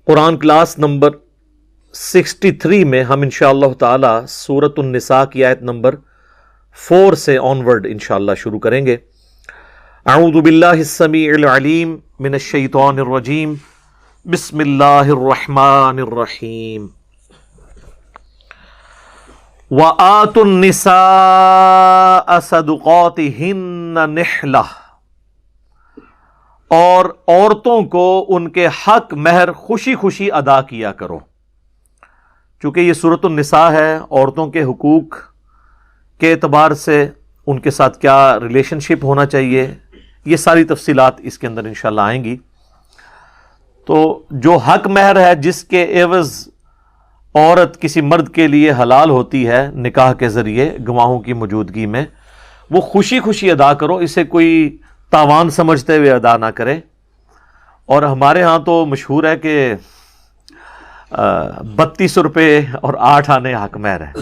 قرآن class number 63 میں ہم انشاءاللہ تعالی سورۃ النساء کی آیت نمبر 4 سے آنورڈ انشاءاللہ شروع کریں گے۔ اعوذ باللہ السمیع العلیم من الشیطان الرجیم، بسم اللہ الرحمن الرحیم۔ وَآتُوا النِّسَاءَ صَدُقَاتِهِنَّ نِحْلَةً، اور عورتوں کو ان کے حق مہر خوشی خوشی ادا کیا کرو۔ چونکہ یہ سورۃ النساء ہے، عورتوں کے حقوق کے اعتبار سے ان کے ساتھ کیا ریلیشن شپ ہونا چاہیے، یہ ساری تفصیلات اس کے اندر انشاءاللہ آئیں گی۔ تو جو حق مہر ہے جس کے عوض عورت کسی مرد کے لیے حلال ہوتی ہے نکاح کے ذریعے گواہوں کی موجودگی میں، وہ خوشی خوشی ادا کرو، اسے کوئی تاوان سمجھتے ہوئے ادا نہ کرے۔ اور ہمارے ہاں تو مشہور ہے کہ 32 روپے اور 8 آنے حق مہر ہے۔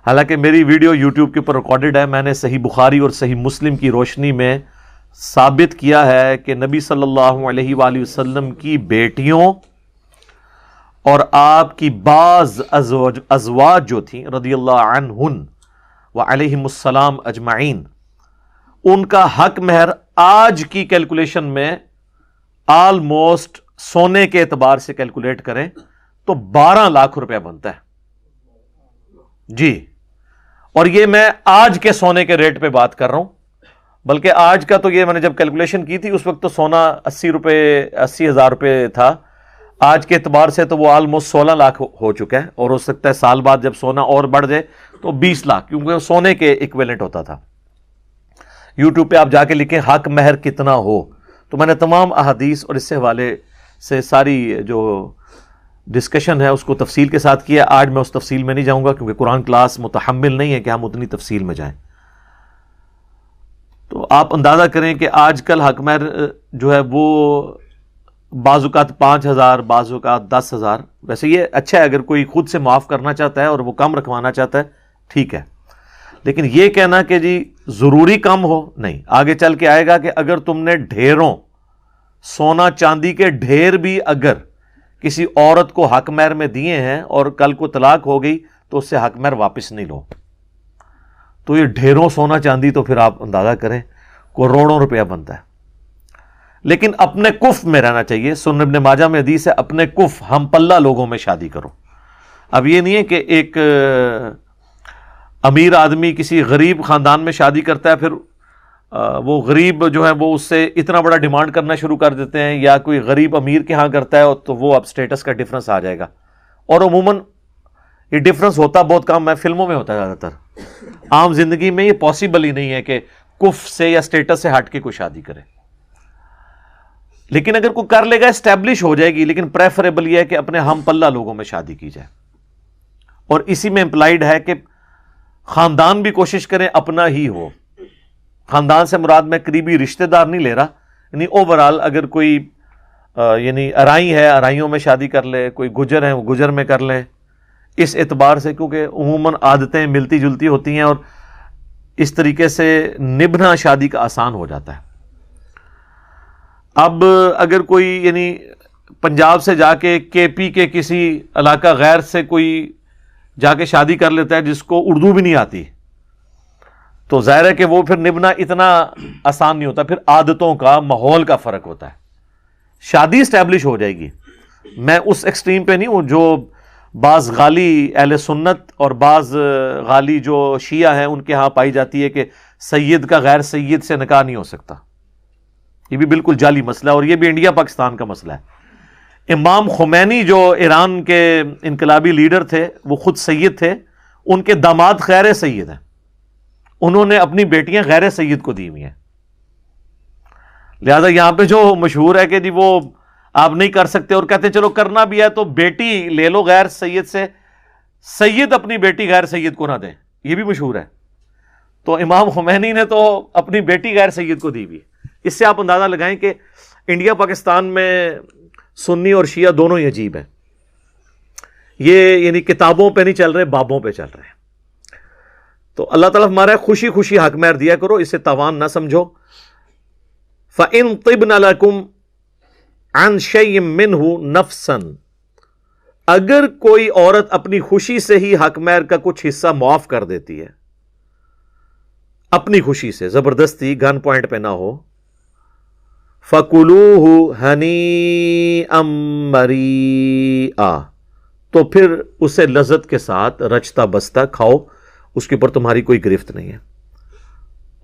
حالانکہ میری ویڈیو یوٹیوب کے اوپر ریکارڈڈ ہے، میں نے صحیح بخاری اور صحیح مسلم کی روشنی میں ثابت کیا ہے کہ نبی صلی اللہ علیہ وآلہ وسلم کی بیٹیوں اور آپ کی بعض ازواج جو تھیں رضی اللہ عنہن وعلیہم السلام اجمعین، ان کا حق مہر آج کی کیلکولیشن میں آلموسٹ سونے کے اعتبار سے کیلکولیٹ کریں تو 12 لاکھ روپے بنتا ہے جی۔ اور یہ میں آج کے سونے کے ریٹ پہ بات کر رہا ہوں، بلکہ آج کا تو یہ میں نے جب کیلکولیشن کی تھی اس وقت تو سونا 80,000 روپے تھا، آج کے اعتبار سے تو وہ آلموسٹ 16 لاکھ ہو چکا ہے، اور ہو سکتا ہے سال بعد جب سونا اور بڑھ جائے تو 20 لاکھ، کیونکہ وہ سونے کے ایکویلنٹ ہوتا تھا۔ یوٹیوب پہ آپ جا کے لکھیں حق مہر کتنا ہو، تو میں نے تمام احادیث اور اس سے حوالے سے ساری جو ڈسکشن ہے اس کو تفصیل کے ساتھ کیا۔ آج میں اس تفصیل میں نہیں جاؤں گا کیونکہ قرآن کلاس متحمل نہیں ہے کہ ہم اتنی تفصیل میں جائیں۔ تو آپ اندازہ کریں کہ آج کل حق مہر جو ہے وہ بعض اوقات 5,000، بعض اوقات 10,000۔ ویسے یہ اچھا ہے اگر کوئی خود سے معاف کرنا چاہتا ہے اور وہ کم رکھوانا چاہتا ہے، ٹھیک ہے، لیکن یہ کہنا کہ جی ضروری کم ہو، نہیں۔ آگے چل کے آئے گا کہ اگر تم نے ڈھیروں سونا چاندی کے ڈھیر بھی اگر کسی عورت کو حق مہر میں دیے ہیں اور کل کو طلاق ہو گئی تو اس سے حق مہر واپس نہیں لو، تو یہ ڈھیروں سونا چاندی تو پھر آپ اندازہ کریں کروڑوں روپیہ بنتا ہے۔ لیکن اپنے کف میں رہنا چاہیے۔ سنن ابن ماجہ میں حدیث ہے اپنے کف ہم پلہ لوگوں میں شادی کرو۔ اب یہ نہیں ہے کہ ایک امیر آدمی کسی غریب خاندان میں شادی کرتا ہے، پھر وہ غریب جو ہے وہ اس سے اتنا بڑا ڈیمانڈ کرنا شروع کر دیتے ہیں، یا کوئی غریب امیر کے ہاں کرتا ہے تو وہ اب سٹیٹس کا ڈفرنس آ جائے گا۔ اور عموماً یہ ڈفرنس ہوتا بہت کم ہے، فلموں میں ہوتا ہے زیادہ تر، عام زندگی میں یہ پاسبل ہی نہیں ہے کہ کف سے یا سٹیٹس سے ہٹ کے کوئی شادی کرے۔ لیکن اگر کوئی کر لے گا اسٹیبلش ہو جائے گی، لیکن پریفریبل یہ ہے کہ اپنے ہم پلہ لوگوں میں شادی کی جائے۔ اور اسی میں امپلائڈ ہے کہ خاندان بھی کوشش کریں اپنا ہی ہو۔ خاندان سے مراد میں قریبی رشتہ دار نہیں لے رہا، یعنی اوورال اگر کوئی یعنی ارائی ہے ارائیوں میں شادی کر لے، کوئی گجر ہے وہ گجر میں کر لیں، اس اعتبار سے، کیونکہ عموماً عادتیں ملتی جلتی ہوتی ہیں اور اس طریقے سے نبھنا شادی کا آسان ہو جاتا ہے۔ اب اگر کوئی یعنی پنجاب سے جا کے کے پی کے کسی علاقہ غیر سے کوئی جا کے شادی کر لیتا ہے جس کو اردو بھی نہیں آتی، تو ظاہر ہے کہ وہ پھر نبھنا اتنا آسان نہیں ہوتا، پھر عادتوں کا ماحول کا فرق ہوتا ہے۔ شادی اسٹیبلش ہو جائے گی، میں اس ایکسٹریم پہ نہیں ہوں جو بعض غالی اہل سنت اور بعض غالی جو شیعہ ہیں ان کے ہاں پائی جاتی ہے کہ سید کا غیر سید سے نکاح نہیں ہو سکتا۔ یہ بھی بالکل جعلی مسئلہ ہے، اور یہ بھی انڈیا پاکستان کا مسئلہ ہے۔ امام خمینی جو ایران کے انقلابی لیڈر تھے وہ خود سید تھے، ان کے داماد غیر سید ہیں، انہوں نے اپنی بیٹیاں غیر سید کو دی ہوئی ہیں۔ لہذا یہاں پہ جو مشہور ہے کہ جی وہ آپ نہیں کر سکتے، اور کہتے ہیں چلو کرنا بھی ہے تو بیٹی لے لو غیر سید سے، سید اپنی بیٹی غیر سید کو نہ دیں، یہ بھی مشہور ہے۔ تو امام خمینی نے تو اپنی بیٹی غیر سید کو دی ہوئی۔ اس سے آپ اندازہ لگائیں کہ انڈیا پاکستان میں سنی اور شیعہ دونوں ہی عجیب ہیں۔ یہ یعنی کتابوں پہ نہیں چل رہے، بابوں پہ چل رہے ہیں۔ تو اللہ تعالیٰ ہمارا خوشی خوشی حق مہر دیا کرو، اسے تاوان نہ سمجھو۔ فَإِن طِبْنَ لَكُمْ عن شیء منہ نفسا، اگر کوئی عورت اپنی خوشی سے ہی حق مہر کا کچھ حصہ معاف کر دیتی ہے، اپنی خوشی سے، زبردستی، گن پوائنٹ پہ نہ ہو، فَكُلُوهُ هَنِيئًا مَرِيئًا، تو پھر اسے لذت کے ساتھ رچتا بستا کھاؤ، اس کے اوپر تمہاری کوئی گرفت نہیں ہے۔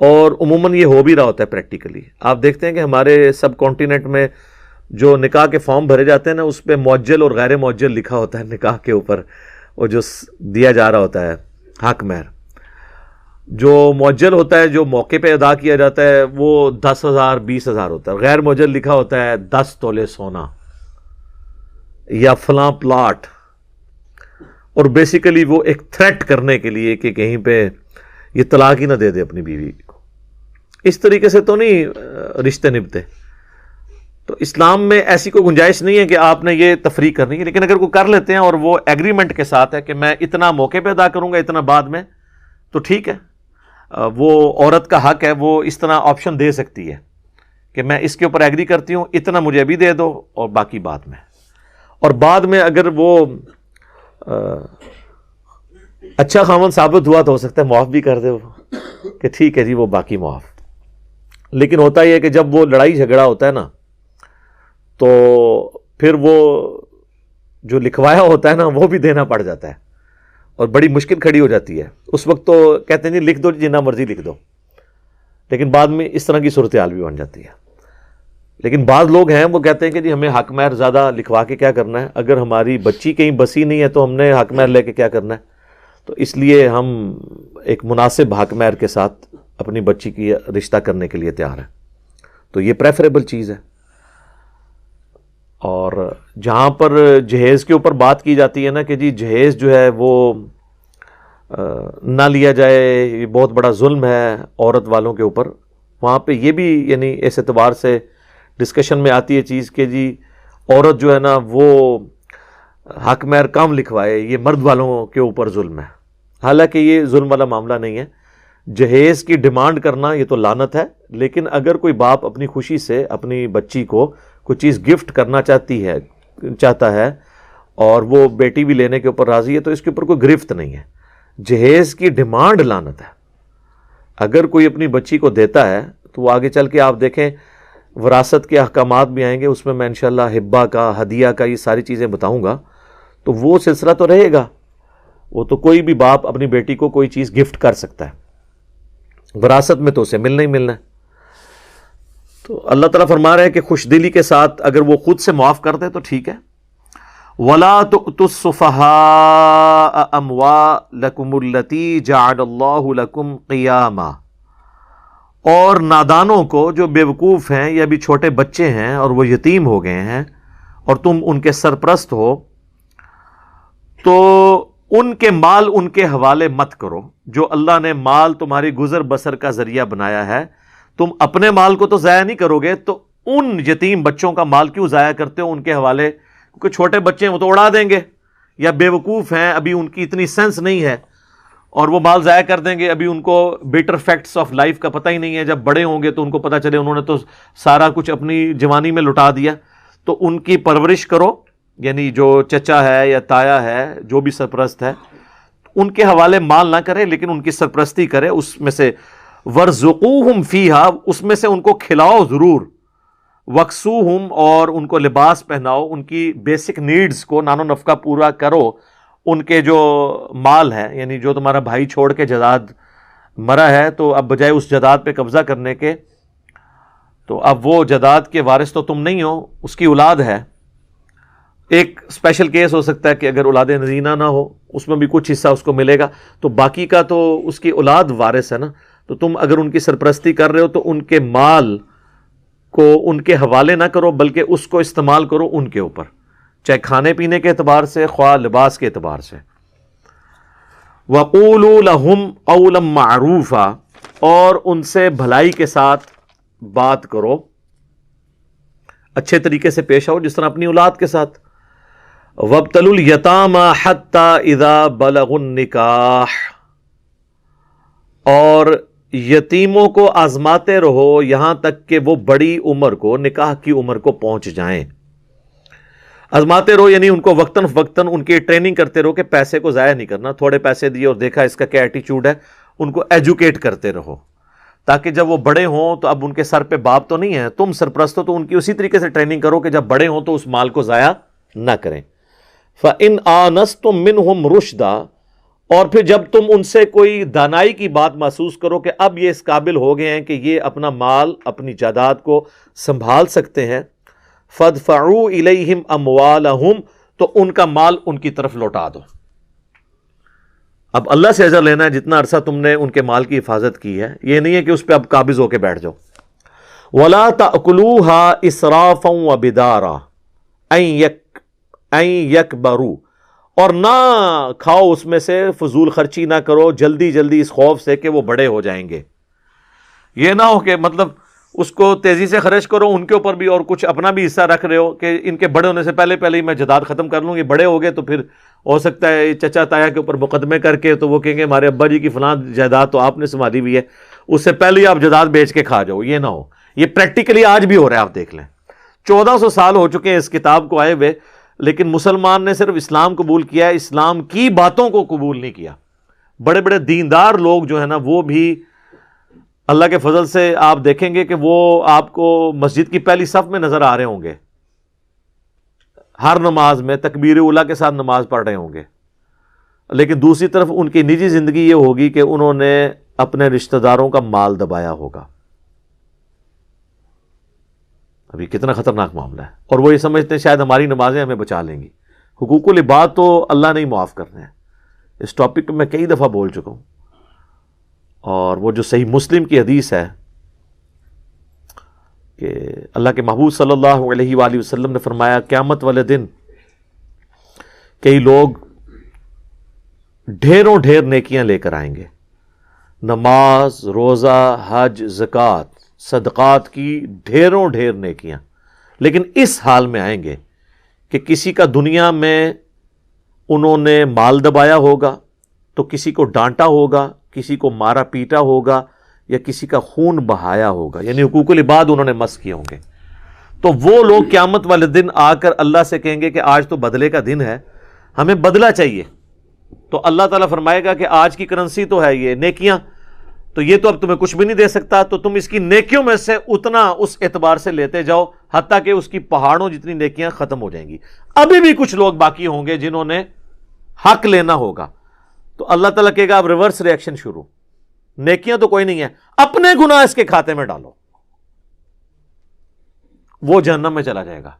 اور عموماً یہ ہو بھی رہا ہوتا ہے پریکٹیکلی، آپ دیکھتے ہیں کہ ہمارے سب کانٹیننٹ میں جو نکاح کے فارم بھرے جاتے ہیں نا، اس پہ معجل اور غیر معجل لکھا ہوتا ہے نکاح کے اوپر، وہ جو دیا جا رہا ہوتا ہے حق مہر۔ جو معجل ہوتا ہے، جو موقع پہ ادا کیا جاتا ہے، وہ 10,000 20,000 ہوتا ہے، غیر معجل لکھا ہوتا ہے 10 تولے سونا یا فلاں پلاٹ، اور بیسیکلی وہ ایک تھریٹ کرنے کے لیے کہ کہیں پہ یہ طلاق ہی نہ دے دے اپنی بیوی کو۔ اس طریقے سے تو نہیں رشتے نبھتے۔ تو اسلام میں ایسی کوئی گنجائش نہیں ہے کہ آپ نے یہ تفریق کرنی ہے، لیکن اگر کوئی کر لیتے ہیں اور وہ ایگریمنٹ کے ساتھ ہے کہ میں اتنا موقع پہ ادا کروں گا، اتنا بعد میں، تو ٹھیک ہے، وہ عورت کا حق ہے، وہ اس طرح آپشن دے سکتی ہے کہ میں اس کے اوپر ایگری کرتی ہوں، اتنا مجھے ابھی دے دو اور باقی بعد میں۔ اور بعد میں اگر وہ اچھا خاوند ثابت ہوا تو ہو سکتا ہے معاف بھی کر دے وہ، کہ ٹھیک ہے جی وہ باقی معاف۔ لیکن ہوتا یہ ہے کہ جب وہ لڑائی جھگڑا ہوتا ہے نا، تو پھر وہ جو لکھوایا ہوتا ہے نا وہ بھی دینا پڑ جاتا ہے، اور بڑی مشکل کھڑی ہو جاتی ہے۔ اس وقت تو کہتے ہیں جی لکھ دو، جتنا مرضی لکھ دو، لیکن بعد میں اس طرح کی صورتحال بھی بن جاتی ہے۔ لیکن بعض لوگ ہیں وہ کہتے ہیں کہ جی ہمیں حق مہر زیادہ لکھوا کے کیا کرنا ہے، اگر ہماری بچی کہیں بسی نہیں ہے تو ہم نے حق مہر لے کے کیا کرنا ہے، تو اس لیے ہم ایک مناسب حق مہر کے ساتھ اپنی بچی کی رشتہ کرنے کے لیے تیار ہیں۔ تو یہ پریفریبل چیز ہے۔ اور جہاں پر جہیز کے اوپر بات کی جاتی ہے نا کہ جی جہیز جو ہے وہ نہ لیا جائے، یہ بہت بڑا ظلم ہے عورت والوں کے اوپر، وہاں پہ یہ بھی یعنی اس اعتبار سے ڈسکشن میں آتی ہے چیز کہ جی عورت جو ہے نا وہ حق مہر کم لکھوائے، یہ مرد والوں کے اوپر ظلم ہے۔ حالانکہ یہ ظلم والا معاملہ نہیں ہے، جہیز کی ڈیمانڈ کرنا یہ تو لعنت ہے، لیکن اگر کوئی باپ اپنی خوشی سے اپنی بچی کو کوئی چیز گفٹ کرنا چاہتا ہے اور وہ بیٹی بھی لینے کے اوپر راضی ہے تو اس کے اوپر کوئی گرفت نہیں ہے۔ جہیز کی ڈیمانڈ لعنت ہے۔ اگر کوئی اپنی بچی کو دیتا ہے تو وہ آگے چل کے آپ دیکھیں وراثت کے احکامات بھی آئیں گے، اس میں میں انشاءاللہ ہبہ کا، ہدیہ کا، یہ ساری چیزیں بتاؤں گا، تو وہ سلسلہ تو رہے گا۔ وہ تو کوئی بھی باپ اپنی بیٹی کو کوئی چیز گفٹ کر سکتا ہے، وراثت میں تو اسے ملنا ہی ملنا ہے۔ تو اللہ تعالیٰ فرما رہے ہیں کہ خوش دلی کے ساتھ اگر وہ خود سے معاف کر دے تو ٹھیک ہے۔ وَلَا تُؤْتُوا السُّفَهَاءَ أَمْوَالَكُمُ الَّتِي جَعَلَ اللَّهُ لَكُمْ قِيَامًا، اور نادانوں کو جو بیوقوف ہیں یا بھی چھوٹے بچے ہیں اور وہ یتیم ہو گئے ہیں اور تم ان کے سرپرست ہو، تو ان کے مال ان کے حوالے مت کرو، جو اللہ نے مال تمہاری گزر بسر کا ذریعہ بنایا ہے۔ تم اپنے مال کو تو ضائع نہیں کرو گے، تو ان یتیم بچوں کا مال کیوں ضائع کرتے ہو ان کے حوالے؟ کیونکہ چھوٹے بچے ہیں وہ تو اڑا دیں گے، یا بیوقوف ہیں ابھی ان کی اتنی سینس نہیں ہے اور وہ مال ضائع کر دیں گے، ابھی ان کو بیٹر فیکٹس آف لائف کا پتہ ہی نہیں ہے، جب بڑے ہوں گے تو ان کو پتہ چلے انہوں نے تو سارا کچھ اپنی جوانی میں لٹا دیا۔ تو ان کی پرورش کرو، یعنی جو چچا ہے یا تایا ہے، جو بھی سرپرست ہے، ان کے حوالے مال نہ کرے لیکن ان کی سرپرستی کرے، اس میں سے ورزقوہم فیہا، اس میں سے ان کو کھلاؤ ضرور، وکسوہم، اور ان کو لباس پہناؤ، ان کی بیسک نیڈز کو نان و نفقہ پورا کرو۔ ان کے جو مال ہے، یعنی جو تمہارا بھائی چھوڑ کے جداد مرا ہے، تو اب بجائے اس جداد پہ قبضہ کرنے کے، تو اب وہ جداد کے وارث تو تم نہیں ہو، اس کی اولاد ہے۔ ایک اسپیشل کیس ہو سکتا ہے کہ اگر اولاد نرینہ نہ ہو، اس میں بھی کچھ حصہ اس کو ملے گا، تو باقی کا تو اس کی اولاد وارث ہے نا۔ تو تم اگر ان کی سرپرستی کر رہے ہو تو ان کے مال کو ان کے حوالے نہ کرو، بلکہ اس کو استعمال کرو ان کے اوپر، چاہے کھانے پینے کے اعتبار سے، خواہ لباس کے اعتبار سے۔ وَقُولُوا لَهُمْ قَوْلًا مَعْرُوفًا، اور ان سے بھلائی کے ساتھ بات کرو، اچھے طریقے سے پیش آؤ، جس طرح اپنی اولاد کے ساتھ۔ وَابْتَلُوا الْيَتَامَى حَتَّى إِذَا بَلَغُوا النِّكَاحَ، اور یتیموں کو آزماتے رہو یہاں تک کہ وہ بڑی عمر کو، نکاح کی عمر کو پہنچ جائیں۔ آزماتے رہو، یعنی ان کو وقتاً فوقتاً ان کی ٹریننگ کرتے رہو کہ پیسے کو ضائع نہیں کرنا. تھوڑے پیسے دیے اور دیکھا اس کا کیا ایٹیچیوڈ ہے، ان کو ایجوکیٹ کرتے رہو تاکہ جب وہ بڑے ہوں تو اب ان کے سر پہ باپ تو نہیں ہے، تم سرپرست ہو، تو ان کی اسی طریقے سے ٹریننگ کرو کہ جب بڑے ہوں تو اس مال کو ضائع نہ کریں. فَإِنْ آنَسْتُم مِّنْهُمْ رُشْدًا، اور پھر جب تم ان سے کوئی دانائی کی بات محسوس کرو کہ اب یہ اس قابل ہو گئے ہیں کہ یہ اپنا مال، اپنی جائیداد کو سنبھال سکتے ہیں، فَادْفَعُوا إِلَيْهِمْ أَمْوَالَهُمْ، تو ان کا مال ان کی طرف لوٹا دو. اب اللہ سے اجر لینا ہے جتنا عرصہ تم نے ان کے مال کی حفاظت کی ہے، یہ نہیں ہے کہ اس پہ اب قابض ہو کے بیٹھ جاؤ. وَلَا تَأْكُلُوهَا إِسْرَافًا وَبِدَارًا أَن يَكْبَرُوا، اور نہ کھاؤ اس میں سے، فضول خرچی نہ کرو جلدی جلدی اس خوف سے کہ وہ بڑے ہو جائیں گے. یہ نہ ہو کہ مطلب اس کو تیزی سے خرچ کرو، ان کے اوپر بھی اور کچھ اپنا بھی حصہ رکھ رہے ہو کہ ان کے بڑے ہونے سے پہلے ہی میں جائیداد ختم کر لوں. یہ بڑے ہو گئے تو پھر ہو سکتا ہے چچا تایا کے اوپر مقدمے کر کے تو وہ کہیں گے ہمارے ابا جی کی فلاں جائیداد تو آپ نے سنبھالی ہوئی ہے، اس سے پہلے ہی آپ جائیداد بیچ کے کھا جاؤ. یہ نہ ہو. یہ پریکٹیکلی آج بھی ہو رہا ہے، آپ دیکھ لیں. 1400 سال ہو چکے ہیں اس کتاب کو آئے ہوئے، لیکن مسلمان نے صرف اسلام قبول کیا ہے، اسلام کی باتوں کو قبول نہیں کیا. بڑے بڑے دیندار لوگ جو ہے نا، وہ بھی اللہ کے فضل سے آپ دیکھیں گے کہ وہ آپ کو مسجد کی پہلی صف میں نظر آ رہے ہوں گے، ہر نماز میں تکبیر اولیٰ کے ساتھ نماز پڑھ رہے ہوں گے، لیکن دوسری طرف ان کی نجی زندگی یہ ہوگی کہ انہوں نے اپنے رشتہ داروں کا مال دبایا ہوگا. ابھی کتنا خطرناک معاملہ ہے. اور وہ یہ سمجھتے ہیں شاید ہماری نمازیں ہمیں بچا لیں گی. حقوق العباد تو اللہ نے ہی معاف کرنے ہیں. اس ٹاپک پہ میں کئی دفعہ بول چکا ہوں، اور وہ جو صحیح مسلم کی حدیث ہے کہ اللہ کے محبوب صلی اللہ علیہ وآلہ وسلم نے فرمایا قیامت والے دن کئی لوگ ڈھیروں ڈھیر نیکیاں لے کر آئیں گے، نماز، روزہ، حج، زکوٰۃ، صدقات کی ڈھیروں ڈھیر نیکیاں، لیکن اس حال میں آئیں گے کہ کسی کا دنیا میں انہوں نے مال دبایا ہوگا تو کسی کو ڈانٹا ہوگا، کسی کو مارا پیٹا ہوگا، یا کسی کا خون بہایا ہوگا، یعنی حقوق العباد انہوں نے مس کیے ہوں گے. تو وہ لوگ قیامت والے دن آ کر اللہ سے کہیں گے کہ آج تو بدلے کا دن ہے، ہمیں بدلہ چاہیے. تو اللہ تعالیٰ فرمائے گا کہ آج کی کرنسی تو ہے یہ نیکیاں، تو یہ تو اب تمہیں کچھ بھی نہیں دے سکتا، تو تم اس کی نیکیوں میں سے اتنا اس اعتبار سے لیتے جاؤ حتیٰ کہ اس کی پہاڑوں جتنی نیکیاں ختم ہو جائیں گی. ابھی بھی کچھ لوگ باقی ہوں گے جنہوں نے حق لینا ہوگا. تو اللہ تعالیٰ کہے گا اب ریورس ری ایکشن شروع، نیکیاں تو کوئی نہیں ہے، اپنے گناہ اس کے کھاتے میں ڈالو، وہ جہنم میں چلا جائے گا.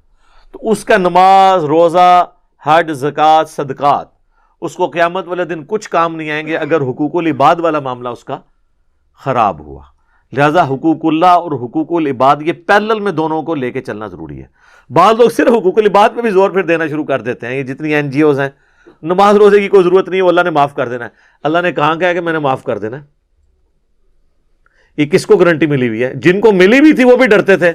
تو اس کا نماز، روزہ، حج، زکوٰۃ، صدقات اس کو قیامت والے دن کچھ کام نہیں آئیں گے اگر حقوق العباد والا معاملہ اس کا خراب ہوا. لہذا حقوق اللہ اور حقوق العباد یہ پیرلل میں دونوں کو لے کے چلنا ضروری ہے. بعض لوگ صرف حقوق العباد پہ بھی زور پھر دینا شروع کر دیتے ہیں. یہ جتنی این جی اوز ہیں، نماز روزے کی کوئی ضرورت نہیں ہے، وہ اللہ نے معاف کر دینا ہے. اللہ نے کہاں کہا کہ میں نے معاف کر دینا ہے؟ یہ کس کو گارنٹی ملی ہوئی ہے؟ جن کو ملی بھی تھی وہ بھی ڈرتے تھے.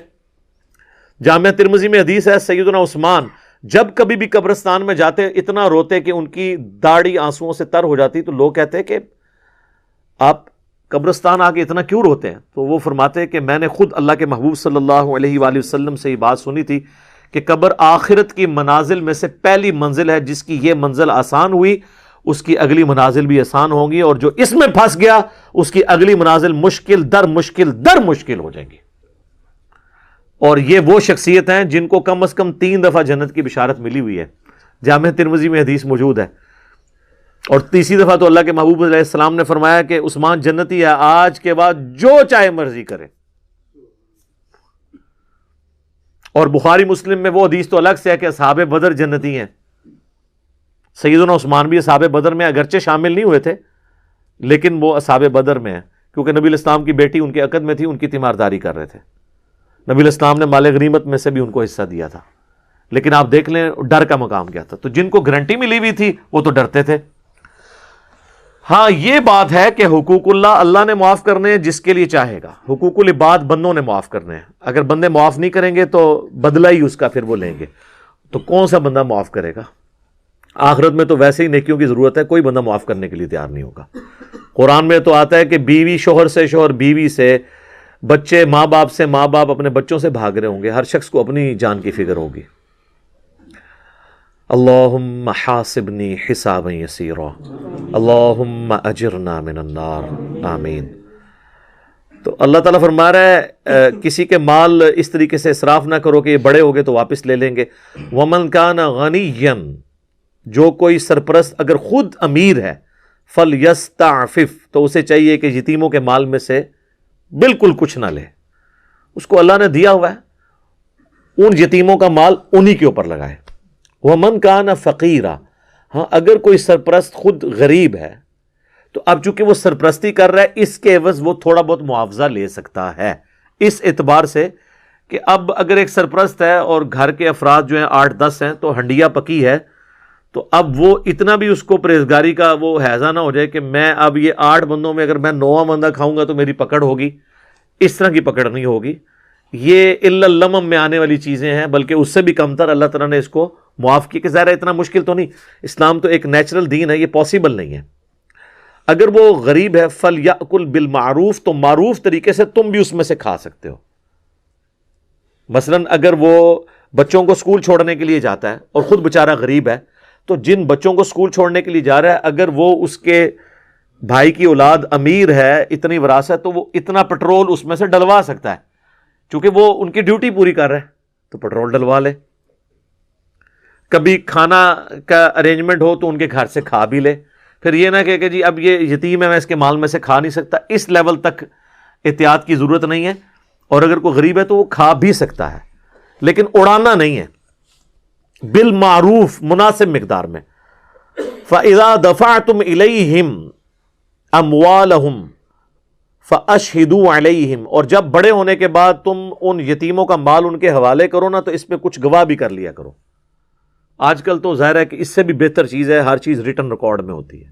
جامعہ ترمذی میں حدیث ہے، سیدنا عثمان جب کبھی بھی قبرستان میں جاتے اتنا روتے کہ ان کی داڑھی آنسوؤں سے تر ہو جاتی. تو لوگ کہتے کہ آپ قبرستان آ کے اتنا کیوں روتے ہیں؟ تو وہ فرماتے کہ میں نے خود اللہ کے محبوب صلی اللہ علیہ وآلہ وسلم سے یہ بات سنی تھی کہ قبر آخرت کی منازل میں سے پہلی منزل ہے، جس کی یہ منزل آسان ہوئی اس کی اگلی منازل بھی آسان ہوں گی، اور جو اس میں پھنس گیا اس کی اگلی منازل مشکل در مشکل ہو جائیں گی. اور یہ وہ شخصیت ہیں جن کو کم از کم 3 دفعہ جنت کی بشارت ملی ہوئی ہے. جامعہ ترمذی میں حدیث موجود ہے. اور تیسری دفعہ تو اللہ کے محبوب علیہ السلام نے فرمایا کہ عثمان جنتی ہے، آج کے بعد جو چاہے مرضی کرے. اور بخاری مسلم میں وہ حدیث تو الگ سے ہے کہ اصحاب بدر جنتی ہیں. سیدنا عثمان بھی اصحاب بدر میں اگرچہ شامل نہیں ہوئے تھے، لیکن وہ اصحاب بدر میں ہیں کیونکہ نبی الاسلام کی بیٹی ان کے عقد میں تھی، ان کی تیمارداری کر رہے تھے. نبی الاسلام نے مال غنیمت میں سے بھی ان کو حصہ دیا تھا. لیکن آپ دیکھ لیں ڈر کا مقام کیا تھا. تو جن کو گارنٹی ملی ہوئی تھی وہ تو ڈرتے تھے. ہاں یہ بات ہے کہ حقوق اللہ نے معاف کرنے ہیں جس کے لیے چاہے گا، حقوق العباد بندوں نے معاف کرنے ہیں. اگر بندے معاف نہیں کریں گے تو بدلہ ہی اس کا پھر وہ لیں گے. تو کون سا بندہ معاف کرے گا؟ آخرت میں تو ویسے ہی نیکیوں کی ضرورت ہے، کوئی بندہ معاف کرنے کے لیے تیار نہیں ہوگا. قرآن میں تو آتا ہے کہ بیوی شوہر سے، شوہر بیوی سے، بچے ماں باپ سے، ماں باپ اپنے بچوں سے بھاگ رہے ہوں گے. ہر شخص کو اپنی جان کی فکر ہوگی. اللہم حاسبنی حسابا یسیرا اللہم اجرنا من النار آمین۔ تو اللہ تعالیٰ فرما رہا ہے کسی کے مال اس طریقے سے اسراف نہ کرو کہ یہ بڑے ہو گئے تو واپس لے لیں گے۔ وَمَنْ كَانَ غَنِيًّا، جو کوئی سرپرست اگر خود امیر ہے، فَلْيَسْتَعْفِفْ، تو اسے چاہیے کہ یتیموں کے مال میں سے بالکل کچھ نہ لے، اس کو اللہ نے دیا ہوا ہے، ان یتیموں کا مال انہی کے اوپر لگائے۔ وَمَنْ كَانَ فَقِيرًا، ہاں اگر کوئی سرپرست خود غریب ہے تو اب چونکہ وہ سرپرستی کر رہا ہے اس کے عوض وہ تھوڑا بہت معاوضہ لے سکتا ہے، اس اعتبار سے کہ اب اگر ایک سرپرست ہے اور گھر کے افراد جو ہیں 8-10 ہیں تو ہنڈیا پکی ہے، تو اب وہ اتنا بھی اس کو پرہیزگاری کا وہ حیضہ نہ ہو جائے کہ میں اب یہ 8 بندوں میں اگر میں 9واں بندہ کھاؤں گا تو میری پکڑ ہوگی، اس طرح کی پکڑ نہیں ہوگی۔ یہ الا اللمم میں آنے والی چیزیں ہیں، بلکہ اس سے بھی کمتر اللہ تعالیٰ نے اس کو معاف کی کہ ظاہر ہے اتنا مشکل تو نہیں، اسلام تو ایک نیچرل دین ہے، یہ پاسبل نہیں ہے۔ اگر وہ غریب ہے فَلْيَأْكُلْ بِالْمَعْرُوف، تو معروف طریقے سے تم بھی اس میں سے کھا سکتے ہو۔ مثلا اگر وہ بچوں کو سکول چھوڑنے کے لیے جاتا ہے اور خود بیچارہ غریب ہے، تو جن بچوں کو سکول چھوڑنے کے لیے جا رہا ہے اگر وہ اس کے بھائی کی اولاد امیر ہے، اتنی وراثت، تو وہ اتنا پٹرول اس میں سے ڈلوا سکتا ہے، چونکہ وہ ان کی ڈیوٹی پوری کر رہا ہے تو پٹرول ڈلوا لے۔ کبھی کھانا کا ارینجمنٹ ہو تو ان کے گھر سے کھا بھی لے، پھر یہ نہ کہ جی اب یہ یتیم ہے میں اس کے مال میں سے کھا نہیں سکتا، اس لیول تک احتیاط کی ضرورت نہیں ہے۔ اور اگر کوئی غریب ہے تو وہ کھا بھی سکتا ہے، لیکن اڑانا نہیں ہے، بالمعروف مناسب مقدار میں۔ فَإِذَا دَفَعْتُمْ إِلَيْهِمْ أَمْوَالَهُمْ فَأَشْهِدُوا عَلَيْهِمْ، اور جب بڑے ہونے کے بعد تم ان یتیموں کا مال ان کے حوالے کرو نا تو اس پہ کچھ گواہ بھی کر لیا کرو۔ آج کل تو ظاہر ہے کہ اس سے بھی بہتر چیز ہے، ہر چیز ریٹن ریکارڈ میں ہوتی ہے۔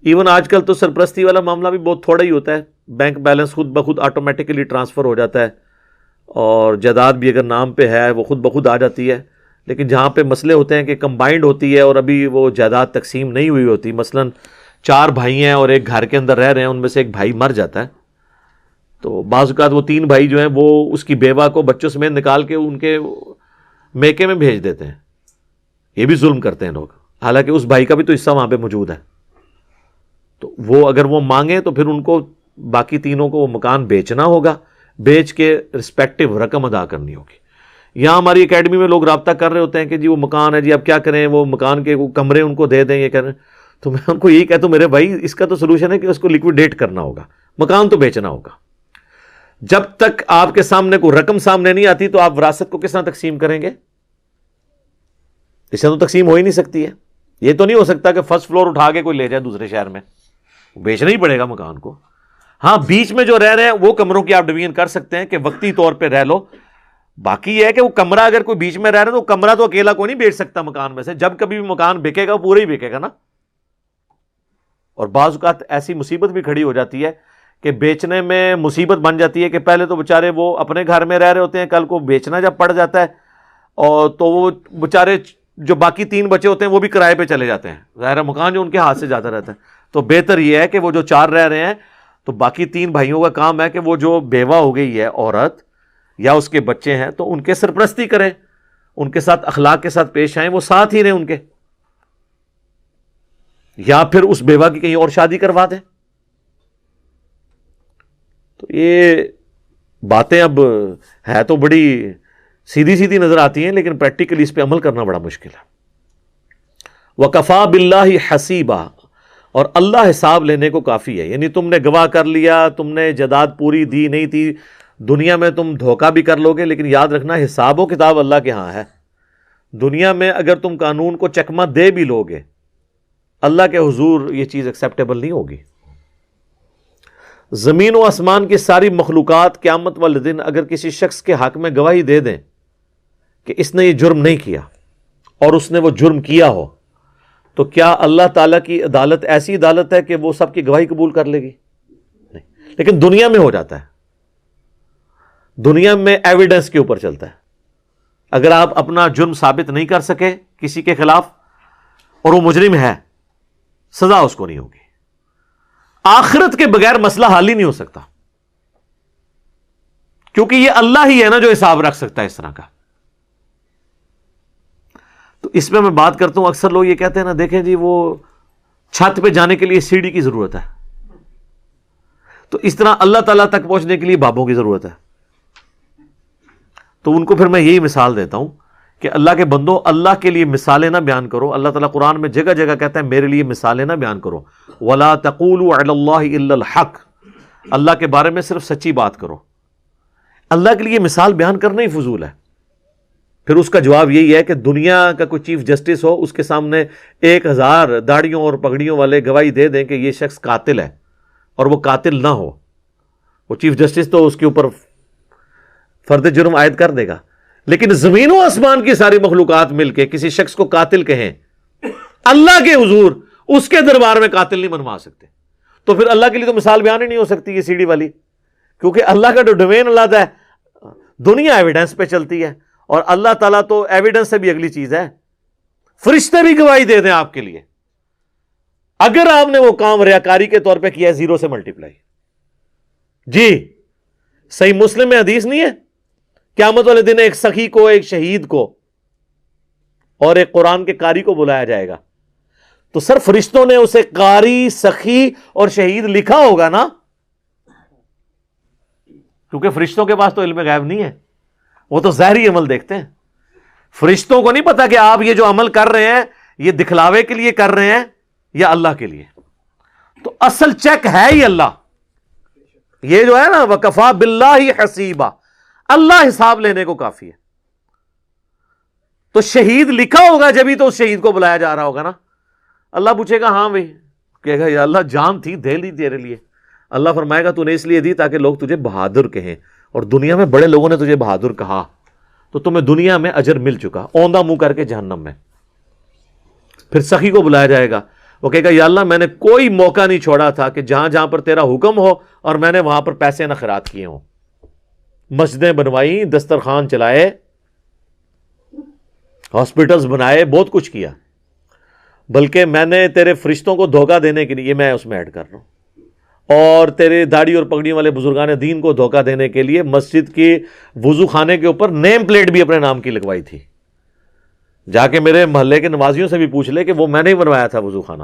ایون آج کل تو سرپرستی والا معاملہ بھی بہت تھوڑا ہی ہوتا ہے، بینک بیلنس خود بخود آٹومیٹکلی ٹرانسفر ہو جاتا ہے، اور جائیداد بھی اگر نام پہ ہے وہ خود بخود آ جاتی ہے۔ لیکن جہاں پہ مسئلے ہوتے ہیں کہ کمبائنڈ ہوتی ہے اور ابھی وہ جائیداد تقسیم نہیں ہوئی ہوتی، مثلا 4 بھائی ہیں اور ایک گھر کے اندر رہ رہے ہیں، ان میں سے ایک بھائی مر جاتا ہے، تو بعض اوقات وہ 3 بھائی جو ہیں وہ اس کی بیوہ کو بچوں سمیت نکال کے ان کے میکے میں بھیج دیتے ہیں۔ یہ بھی ظلم کرتے ہیں لوگ، حالانکہ اس بھائی کا بھی تو حصہ وہاں پہ موجود ہے۔ تو وہ اگر وہ مانگیں تو پھر ان کو باقی تینوں کو وہ مکان بیچنا ہوگا، بیچ کے رسپیکٹو رقم ادا کرنی ہوگی۔ یہاں ہماری اکیڈمی میں لوگ رابطہ کر رہے ہوتے ہیں کہ جی وہ مکان ہے، جی اب کیا کریں، وہ مکان کے کمرے ان کو دے دیں، یہ کریں، تو میں ان کو یہی کہتا ہوں میرے بھائی اس کا تو سلوشن ہے کہ اس کو لیکویڈیٹ کرنا ہوگا، مکان تو بیچنا ہوگا۔ جب تک آپ کے سامنے کوئی رقم سامنے نہیں آتی تو آپ وراثت کو کس طرح تقسیم کریں گے؟ اس سے تو تقسیم ہو ہی نہیں سکتی ہے۔ یہ تو نہیں ہو سکتا کہ فرسٹ فلور اٹھا کے کوئی لے جائے دوسرے شہر میں، بیچنا ہی پڑے گا مکان کو۔ ہاں بیچ میں جو رہ رہے ہیں وہ کمروں کی آپ ڈویژن کر سکتے ہیں کہ وقتی طور پہ رہ لو، باقی یہ ہے کہ وہ کمرہ اگر کوئی بیچ میں رہ رہا ہے تو کمرہ تو اکیلا کوئی نہیں بیچ سکتا مکان میں سے، جب کبھی بھی مکان بکے گا وہ پورا ہی بکے گا نا۔ اور بعض اوقات ایسی مصیبت بھی کھڑی ہو جاتی ہے کہ بیچنے میں مصیبت بن جاتی ہے کہ پہلے تو بےچارے وہ اپنے گھر میں رہ رہے ہوتے ہیں، کل کو بیچنا جب پڑ جاتا ہے اور تو وہ بےچارے جو باقی 3 بچے ہوتے ہیں وہ بھی کرائے پہ چلے جاتے ہیں، ظاہر مکان جو ان کے ہاتھ سے جاتا رہتا ہے۔ تو بہتر یہ ہے کہ وہ جو 4 رہ رہے ہیں تو باقی 3 بھائیوں کا کام ہے کہ وہ جو بیوہ ہو گئی ہے عورت یا اس کے بچے ہیں تو ان کے سرپرستی کریں، ان کے ساتھ اخلاق کے ساتھ پیش آئیں، وہ ساتھ ہی رہیں ان کے، یا پھر اس بیوہ کی کہیں اور شادی کروا دیں۔ تو یہ باتیں اب ہے تو بڑی سیدھی سیدھی نظر آتی ہیں، لیکن پریکٹیکلی اس پہ عمل کرنا بڑا مشکل ہے۔ وَكَفَى بِاللَّهِ حَسِيبًا، اور اللہ حساب لینے کو کافی ہے، یعنی تم نے گواہ کر لیا، تم نے جائیداد پوری دی نہیں تھی، دنیا میں تم دھوکہ بھی کر لو گے، لیکن یاد رکھنا حساب و کتاب اللہ کے ہاں ہے۔ دنیا میں اگر تم قانون کو چکمہ دے بھی لو گے، اللہ کے حضور یہ چیز ایکسیپٹیبل نہیں ہوگی۔ زمین و آسمان کی ساری مخلوقات قیامت والے دن اگر کسی شخص کے حق میں گواہی دے دیں کہ اس نے یہ جرم نہیں کیا اور اس نے وہ جرم کیا ہو، تو کیا اللہ تعالیٰ کی عدالت ایسی عدالت ہے کہ وہ سب کی گواہی قبول کر لے گی؟ نہیں۔ لیکن دنیا میں ہو جاتا ہے، دنیا میں ایویڈنس کے اوپر چلتا ہے۔ اگر آپ اپنا جرم ثابت نہیں کر سکے کسی کے خلاف اور وہ مجرم ہے، سزا اس کو نہیں ہوگی۔ آخرت کے بغیر مسئلہ حل ہی نہیں ہو سکتا، کیونکہ یہ اللہ ہی ہے نا جو حساب رکھ سکتا ہے اس طرح کا۔ تو اس میں بات کرتا ہوں، اکثر لوگ یہ کہتے ہیں نا، دیکھیں جی وہ چھت پہ جانے کے لیے سیڑھی کی ضرورت ہے، تو اس طرح اللہ تعالیٰ تک پہنچنے کے لیے بابوں کی ضرورت ہے. تو ان کو پھر میں یہی مثال دیتا ہوں کہ اللہ کے بندو، اللہ کے لیے مثالیں نہ بیان کرو. اللہ تعالیٰ قرآن میں جگہ جگہ کہتا ہے میرے لیے مثالیں نہ بیان کرو. وَلَا تَقُولُوا عَلَى اللَّهِ إِلَّا الْحَقِّ، اللہ کے بارے میں صرف سچی بات کرو. اللہ کے لیے مثال بیان کرنا ہی فضول ہے. پھر اس کا جواب یہی ہے کہ دنیا کا کوئی چیف جسٹس ہو، اس کے سامنے 1000 داڑھیوں اور پگڑیوں والے گواہی دے دیں کہ یہ شخص قاتل ہے، اور وہ قاتل نہ ہو، وہ چیف جسٹس تو اس کے اوپر فرد جرم عائد کر دے گا. لیکن زمین و آسمان کی ساری مخلوقات مل کے کسی شخص کو قاتل کہیں، اللہ کے حضور اس کے دربار میں قاتل نہیں بنوا سکتے. تو پھر اللہ کے لیے تو مثال بیان ہی نہیں ہو سکتی یہ سیڑھی والی، کیونکہ اللہ کا جو ڈومین علیحدہ ہے، دنیا ایویڈنس پہ چلتی ہے، اور اللہ تعالیٰ تو ایویڈنس سے بھی اگلی چیز ہے. فرشتے بھی گواہی دے دیں آپ کے لیے، اگر آپ نے وہ کام ریاکاری کے طور پہ کیا ہے 0 سے ملٹیپلائی. جی صحیح مسلم میں حدیث نہیں ہے، قیامت والے دن ایک سخی کو، ایک شہید کو اور ایک قرآن کے قاری کو بلایا جائے گا. تو سر فرشتوں نے اسے قاری، سخی اور شہید لکھا ہوگا نا، کیونکہ فرشتوں کے پاس تو علم غیب نہیں ہے، وہ تو ظاہری عمل دیکھتے ہیں. فرشتوں کو نہیں پتا کہ آپ یہ جو عمل کر رہے ہیں یہ دکھلاوے کے لیے کر رہے ہیں یا اللہ کے لیے. تو اصل چیک ہے ہی اللہ. یہ جو ہے نا وَكَفَى بِاللَّهِ حَسِيبًا، اللہ حساب لینے کو کافی ہے. تو شہید لکھا ہوگا جبھی تو اس شہید کو بلایا جا رہا ہوگا نا. اللہ پوچھے گا ہاں بھائی، کہے گا یا اللہ جان تھی دے لی تیرے لیے. اللہ فرمائے گا تو نے اس لیے دی تاکہ لوگ تجھے بہادر کہیں، اور دنیا میں بڑے لوگوں نے تجھے بہادر کہا تو تمہیں دنیا میں اجر مل چکا، اوندھا منہ کر کے جہنم میں. پھر سخی کو بلایا جائے گا، وہ کہے گا یا اللہ میں نے کوئی موقع نہیں چھوڑا تھا کہ جہاں جہاں پر تیرا حکم ہو اور میں نے وہاں پر پیسے نہ خیرات کیے ہوں. مسجدیں بنوائی، دسترخوان چلائے، ہاسپٹلز بنائے، بہت کچھ کیا، بلکہ میں نے تیرے فرشتوں کو دھوکہ دینے کے لیے، میں اس میں ایڈ کر رہا ہوں، اور تیرے داڑھی اور پگڑیوں والے بزرگان دین کو دھوکہ دینے کے لیے مسجد کی وضو خانے کے اوپر نیم پلیٹ بھی اپنے نام کی لگوائی تھی. جا کے میرے محلے کے نمازیوں سے بھی پوچھ لے کہ وہ میں نے ہی بنوایا تھا وضو خانہ.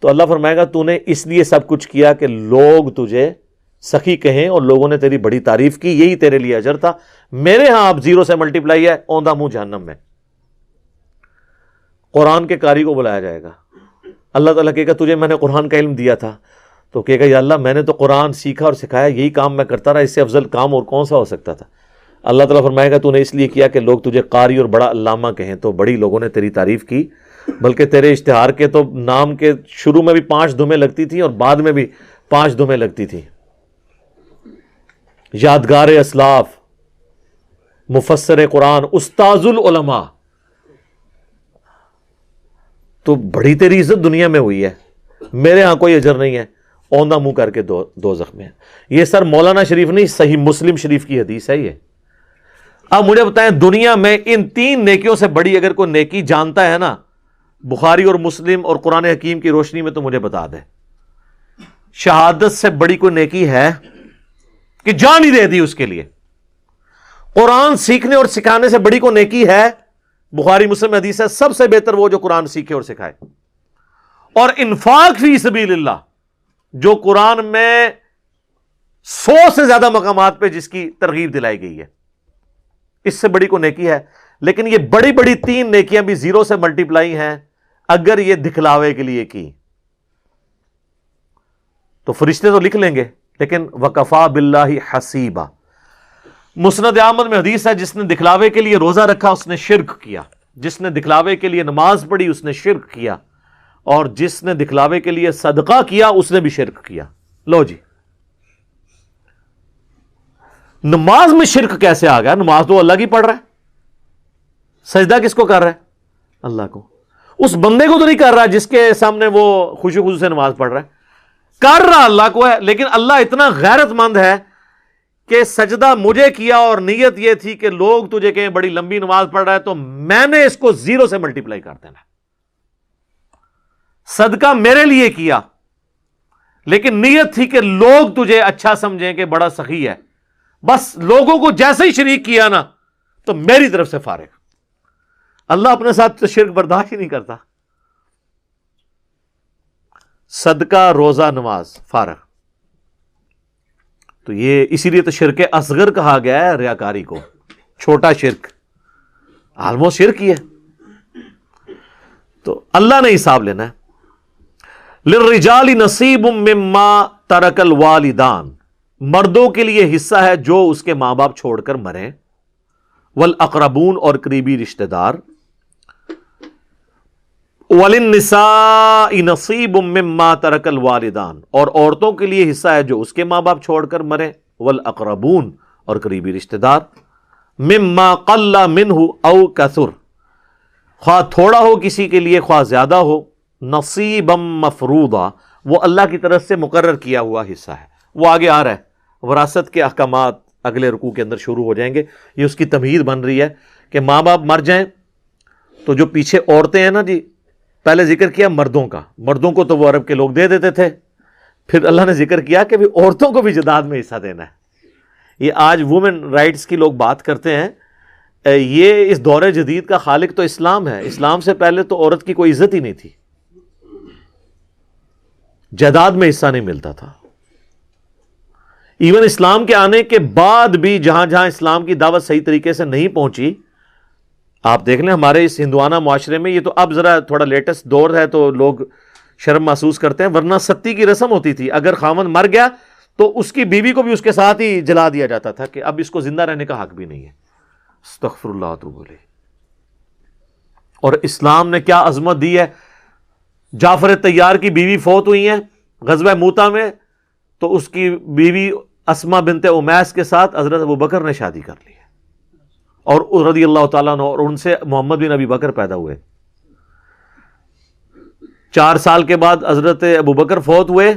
تو اللہ فرمائے گا تو نے اس لیے سب کچھ کیا کہ لوگ تجھے سخی کہیں اور لوگوں نے تیری بڑی تعریف کی، یہی تیرے لیے اجر تھا. میرے ہاں آپ 0 سے ملٹیپلائی ہے، اوندھا منہ جہنم میں. قرآن کے قاری کو بلایا جائے گا، اللہ تعالیٰ کہے گا تجھے میں نے قرآن کا علم دیا تھا، تو کہے گا یا اللہ میں نے تو قرآن سیکھا اور سکھایا، یہی کام میں کرتا رہا، اس سے افضل کام اور کون سا ہو سکتا تھا. اللہ تعالیٰ فرمائے گا تو نے اس لیے کیا کہ لوگ تجھے قاری اور بڑا علامہ کہیں، تو بڑی لوگوں نے تیری تعریف کی، بلکہ تیرے اشتہار کے تو نام کے شروع میں بھی 5 دمیں لگتی تھیں اور بعد میں بھی 5 دمیں لگتی تھیں. یادگار اسلاف، مفسر قرآن، استاذ العلماء. تو بڑی تیری عزت دنیا میں ہوئی ہے، میرے ہاں کوئی اجر نہیں ہے، اوندھا منہ کر کے دوزخ میں. یہ سر مولانا شریف نہیں، صحیح مسلم شریف کی حدیث ہے یہ. اب مجھے بتائیں دنیا میں ان 3 نیکیوں سے بڑی اگر کوئی نیکی جانتا ہے نا، بخاری اور مسلم اور قرآن حکیم کی روشنی میں، تو مجھے بتا دے. شہادت سے بڑی کوئی نیکی ہے کہ جان ہی دے دی اس کے لیے؟ قرآن سیکھنے اور سکھانے سے بڑی کوئی نیکی ہے؟ بخاری مسلم حدیث ہے سب سے بہتر وہ جو قرآن سیکھے اور سکھائے. اور انفاق فی سبیل اللہ، جو قرآن میں 100 سے زیادہ مقامات پہ جس کی ترغیب دلائی گئی ہے، اس سے بڑی کوئی نیکی ہے؟ لیکن یہ بڑی بڑی 3 نیکیاں بھی 0 سے ملٹیپلائی ہیں اگر یہ دکھلاوے کے لیے کی. تو فرشتے تو لکھ لیں گے، لیکن وَكَفَى بِاللَّهِ حَسِيبًا. مسند احمد میں حدیث ہے جس نے دکھلاوے کے لیے روزہ رکھا اس نے شرک کیا، جس نے دکھلاوے کے لیے نماز پڑھی اس نے شرک کیا، اور جس نے دکھلاوے کے لیے صدقہ کیا اس نے بھی شرک کیا. لو جی، نماز میں شرک کیسے آ گیا؟ نماز تو اللہ کی پڑھ رہا ہے، سجدہ کس کو کر رہا ہے؟ اللہ کو. اس بندے کو تو نہیں کر رہا جس کے سامنے وہ خوشی خوشی سے نماز پڑھ رہا ہے، کر رہا اللہ کو ہے. لیکن اللہ اتنا غیرت مند ہے کہ سجدہ مجھے کیا اور نیت یہ تھی کہ لوگ تجھے کہیں بڑی لمبی نماز پڑھ رہا ہے، تو میں نے اس کو 0 سے ملٹیپلائی کر دینا. صدقہ میرے لیے کیا، لیکن نیت تھی کہ لوگ تجھے اچھا سمجھیں کہ بڑا سخی ہے. بس لوگوں کو جیسے ہی شریک کیا نا تو میری طرف سے فارغ. اللہ اپنے ساتھ تو شرک برداشت ہی نہیں کرتا. صدقہ، روزہ، نماز، فارغ. تو یہ اسی لیے تو شرک اصغر کہا گیا ہے ریاکاری کو، چھوٹا شرک، آلموسٹ شرک ہی ہے. تو اللہ نے حساب لینا ہے. للرجال نصیب مما ترک الوالدان، مردوں کے لیے حصہ ہے جو اس کے ماں باپ چھوڑ کر مرے. والاقربون، اور قریبی رشتہ دار. وللنساء نصیب مما ترک الوالدان، اور عورتوں کے لیے حصہ ہے جو اس کے ماں باپ چھوڑ کر مرے. والاقربون، اور قریبی رشتہ دار. مما قل منہ او کثر، خواہ تھوڑا ہو کسی کے لیے خواہ زیادہ ہو. نصیبا مفروضا، وہ اللہ کی طرف سے مقرر کیا ہوا حصہ ہے. وہ آگے آ رہا ہے، وراثت کے احکامات اگلے رکوع کے اندر شروع ہو جائیں گے. یہ اس کی تمہید بن رہی ہے کہ ماں باپ مر جائیں تو جو پیچھے عورتیں ہیں نا جی، پہلے ذکر کیا مردوں کا، مردوں کو تو وہ عرب کے لوگ دے دیتے تھے، پھر اللہ نے ذکر کیا کہ بھی عورتوں کو بھی جداد میں حصہ دینا ہے. یہ آج وومن رائٹس کی لوگ بات کرتے ہیں، یہ اس دور جدید کا خالق تو اسلام ہے. اسلام سے پہلے تو عورت کی کوئی عزت ہی نہیں تھی، جائیداد میں حصہ نہیں ملتا تھا. ایون اسلام کے آنے کے بعد بھی جہاں جہاں اسلام کی دعوت صحیح طریقے سے نہیں پہنچی، آپ دیکھ لیں ہمارے اس ہندوانہ معاشرے میں، یہ تو اب ذرا تھوڑا لیٹسٹ دور ہے تو لوگ شرم محسوس کرتے ہیں، ورنہ ستی کی رسم ہوتی تھی. اگر خاوند مر گیا تو اس کی بیوی کو بھی اس کے ساتھ ہی جلا دیا جاتا تھا کہ اب اس کو زندہ رہنے کا حق بھی نہیں ہے. استغفر اللہ واتوب الیہ. اور اسلام نے کیا عظمت دی ہے. جعفر طیار کی بیوی فوت ہوئی ہیں غزوہ موتا میں، تو اس کی بیوی اسما بنت امیس کے ساتھ حضرت ابوبکر نے شادی کر لی ہے، اور رضی اللہ تعالیٰ عنہ، اور ان سے محمد بن ابی بکر پیدا ہوئے. 4 سال کے بعد حضرت ابوبکر فوت ہوئے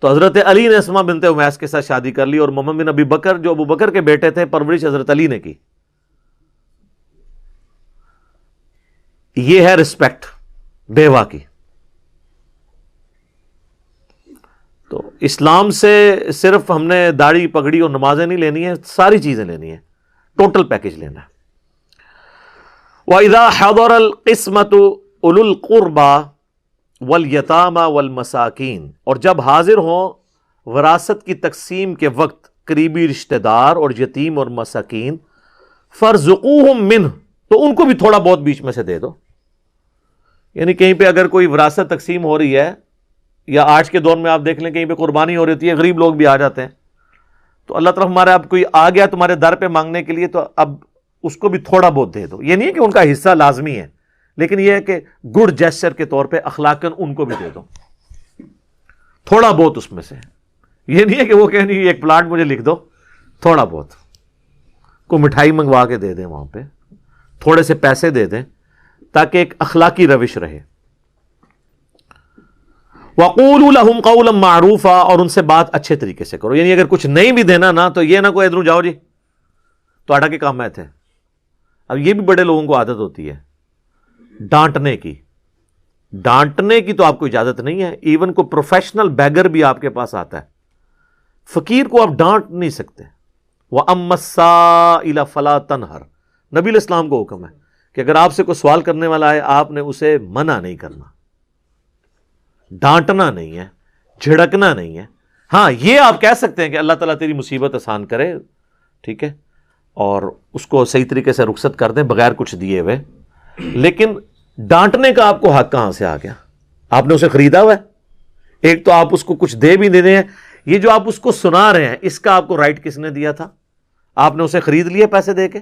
تو حضرت علی نے اسما بنت امیس کے ساتھ شادی کر لی، اور محمد بن ابی بکر جو ابوبکر کے بیٹے تھے، پرورش حضرت علی نے کی. یہ ہے رسپیکٹ بیوہ کی. تو اسلام سے صرف ہم نے داڑھی پگڑی اور نمازیں نہیں لینی ہیں، ساری چیزیں لینی ہیں، ٹوٹل پیکج لینا ہے. وَإِذَا حَضَرَ الْقِسْمَةُ أُولُو الْقُرْبَى وَالْيَتَامَى وَالْمَسَاكِينَ، اور جب حاضر ہوں وراثت کی تقسیم کے وقت قریبی رشتہ دار اور یتیم اور مساکین، فَارْزُقُوهُم مِّنْهُ، تو ان کو بھی تھوڑا بہت بیچ میں سے دے دو. یعنی کہیں پہ اگر کوئی وراثت تقسیم ہو رہی ہے، یا آج کے دور میں آپ دیکھ لیں کہیں پہ قربانی ہو رہی ہے، غریب لوگ بھی آ جاتے ہیں، تو اللہ تعالیٰ ہمارا اب کوئی آ گیا تمہارے در پہ مانگنے کے لیے تو اب اس کو بھی تھوڑا بہت دے دو. یہ نہیں ہے کہ ان کا حصہ لازمی ہے، لیکن یہ ہے کہ گڈ جیسچر کے طور پہ اخلاقاً ان کو بھی دے دو تھوڑا بہت اس میں سے. یہ نہیں ہے کہ وہ کہ نہیں ایک پلاٹ مجھے لکھ دو، تھوڑا بہت کوئی مٹھائی منگوا کے دے دیں، وہاں پہ تھوڑے سے پیسے دے دیں تاکہ ایک اخلاقی روش رہے. وَقُولُوا لَهُمْ قَوْلًا مَعْرُوفًا، اور ان سے بات اچھے طریقے سے کرو. یعنی اگر کچھ نہیں بھی دینا نا تو یہ نہ کوئی ادھر جاؤ جی تو آٹا کے کام میں تھے. اب یہ بھی بڑے لوگوں کو عادت ہوتی ہے ڈانٹنے کی. ڈانٹنے کی تو آپ کو اجازت نہیں ہے. ایون کو پروفیشنل بیگر بھی آپ کے پاس آتا ہے، فقیر کو آپ ڈانٹ نہیں سکتے. وَأَمَّا السَّائِلَ فَلَا تَنْهَرْ، نبی علیہ السلام کو حکم ہے کہ اگر آپ سے کوئی سوال کرنے والا ہے آپ نے اسے منع نہیں کرنا، ڈانٹنا نہیں ہے، جھڑکنا نہیں ہے. ہاں یہ آپ کہہ سکتے ہیں کہ اللہ تعالیٰ تیری مصیبت آسان کرے، ٹھیک ہے، اور اس کو صحیح طریقے سے رخصت کر دیں بغیر کچھ دیے ہوئے. لیکن ڈانٹنے کا آپ کو حق کہاں سے آ گیا؟ آپ نے اسے خریدا ہوا ہے. ایک تو آپ اس کو کچھ دے بھی نہیں رہے ہیں، یہ جو آپ اس کو سنا رہے ہیں اس کا آپ کو رائٹ کس نے دیا تھا؟ آپ نے اسے خرید لیا پیسے دے کے.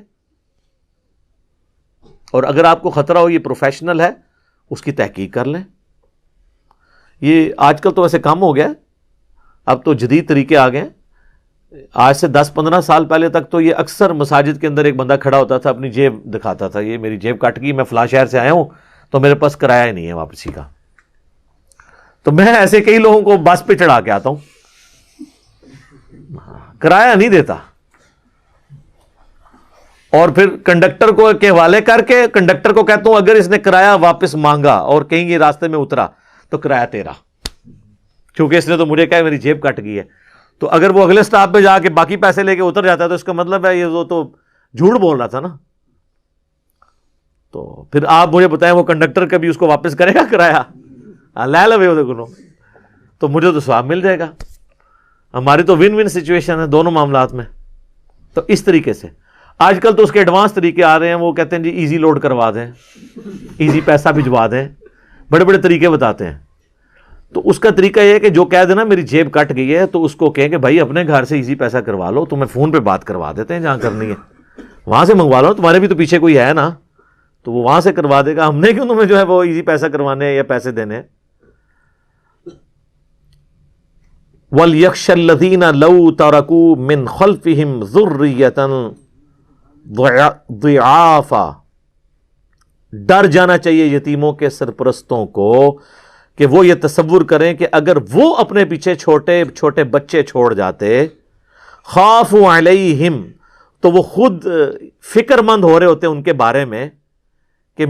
اور اگر آپ کو خطرہ ہو یہ پروفیشنل ہے، اس کی تحقیق کر لیں. یہ آج کل تو ویسے کم ہو گیا، اب تو جدید طریقے آ گئے ہیں. آج سے 10-15 سال پہلے تک تو یہ اکثر مساجد کے اندر ایک بندہ کھڑا ہوتا تھا، اپنی جیب دکھاتا تھا، یہ میری جیب کٹ گئی، میں فلاں شہر سے آیا ہوں تو میرے پاس کرایہ ہی نہیں ہے واپسی کا. تو میں ایسے کئی لوگوں کو بس پہ چڑھا کے آتا ہوں، کرایہ نہیں دیتا، اور پھر کنڈکٹر کو کے حوالے کر کے کنڈکٹر کو کہتا ہوں اگر اس نے کرایہ واپس مانگا اور کہیں یہ راستے میں اترا تو کرایہ تیرا، کیونکہ اس نے تو مجھے کہا میری جیب کٹ گئی ہے. تو اگر وہ اگلے سٹاپ پہ جا کے باقی پیسے لے کے اتر جاتا ہے تو اس کا مطلب ہے یہ وہ تو جھوٹ بول رہا تھا نا. تو پھر آپ مجھے بتائیں وہ کنڈکٹر کبھی اس کو واپس کرے گا کرایہ؟ لے لو تو مجھے تو ثواب مل جائے گا. ہماری تو ون ون سچویشن ہے دونوں معاملات میں. تو اس طریقے سے آج کل تو اس کے ایڈوانس طریقے آ رہے ہیں, وہ کہتے ہیں جی ایزی لوڈ کروا دیں, ایزی پیسہ بھجوا دیں, بڑے بڑے طریقے بتاتے ہیں. تو اس کا طریقہ یہ ہے کہ جو کہہ دینا میری جیب کٹ گئی ہے تو اس کو کہیں کہ بھائی اپنے گھر سے ایزی پیسہ کروا لو, تمہیں فون پہ بات کروا دیتے ہیں جہاں کرنی ہے, وہاں سے منگوا لو, تمہارے بھی تو پیچھے کوئی ہے نا, تو وہ وہاں سے کروا دے گا. ہم نے کیوں تمہیں جو ہے وہ ایزی پیسہ کروانے یا پیسے دینے. وَلْيَخْشَ الَّذِينَ لَوْ تَرَكُوا مِنْ خَلْفِهِمْ ذُرِّيَّةً ضِعَافًا, ڈر جانا چاہیے یتیموں کے سرپرستوں کو کہ وہ یہ تصور کریں کہ اگر وہ اپنے پیچھے چھوٹے چھوٹے بچے چھوڑ جاتے, خافوا علیہم, تو وہ خود فکر مند ہو رہے ہوتے ان کے بارے میں کہ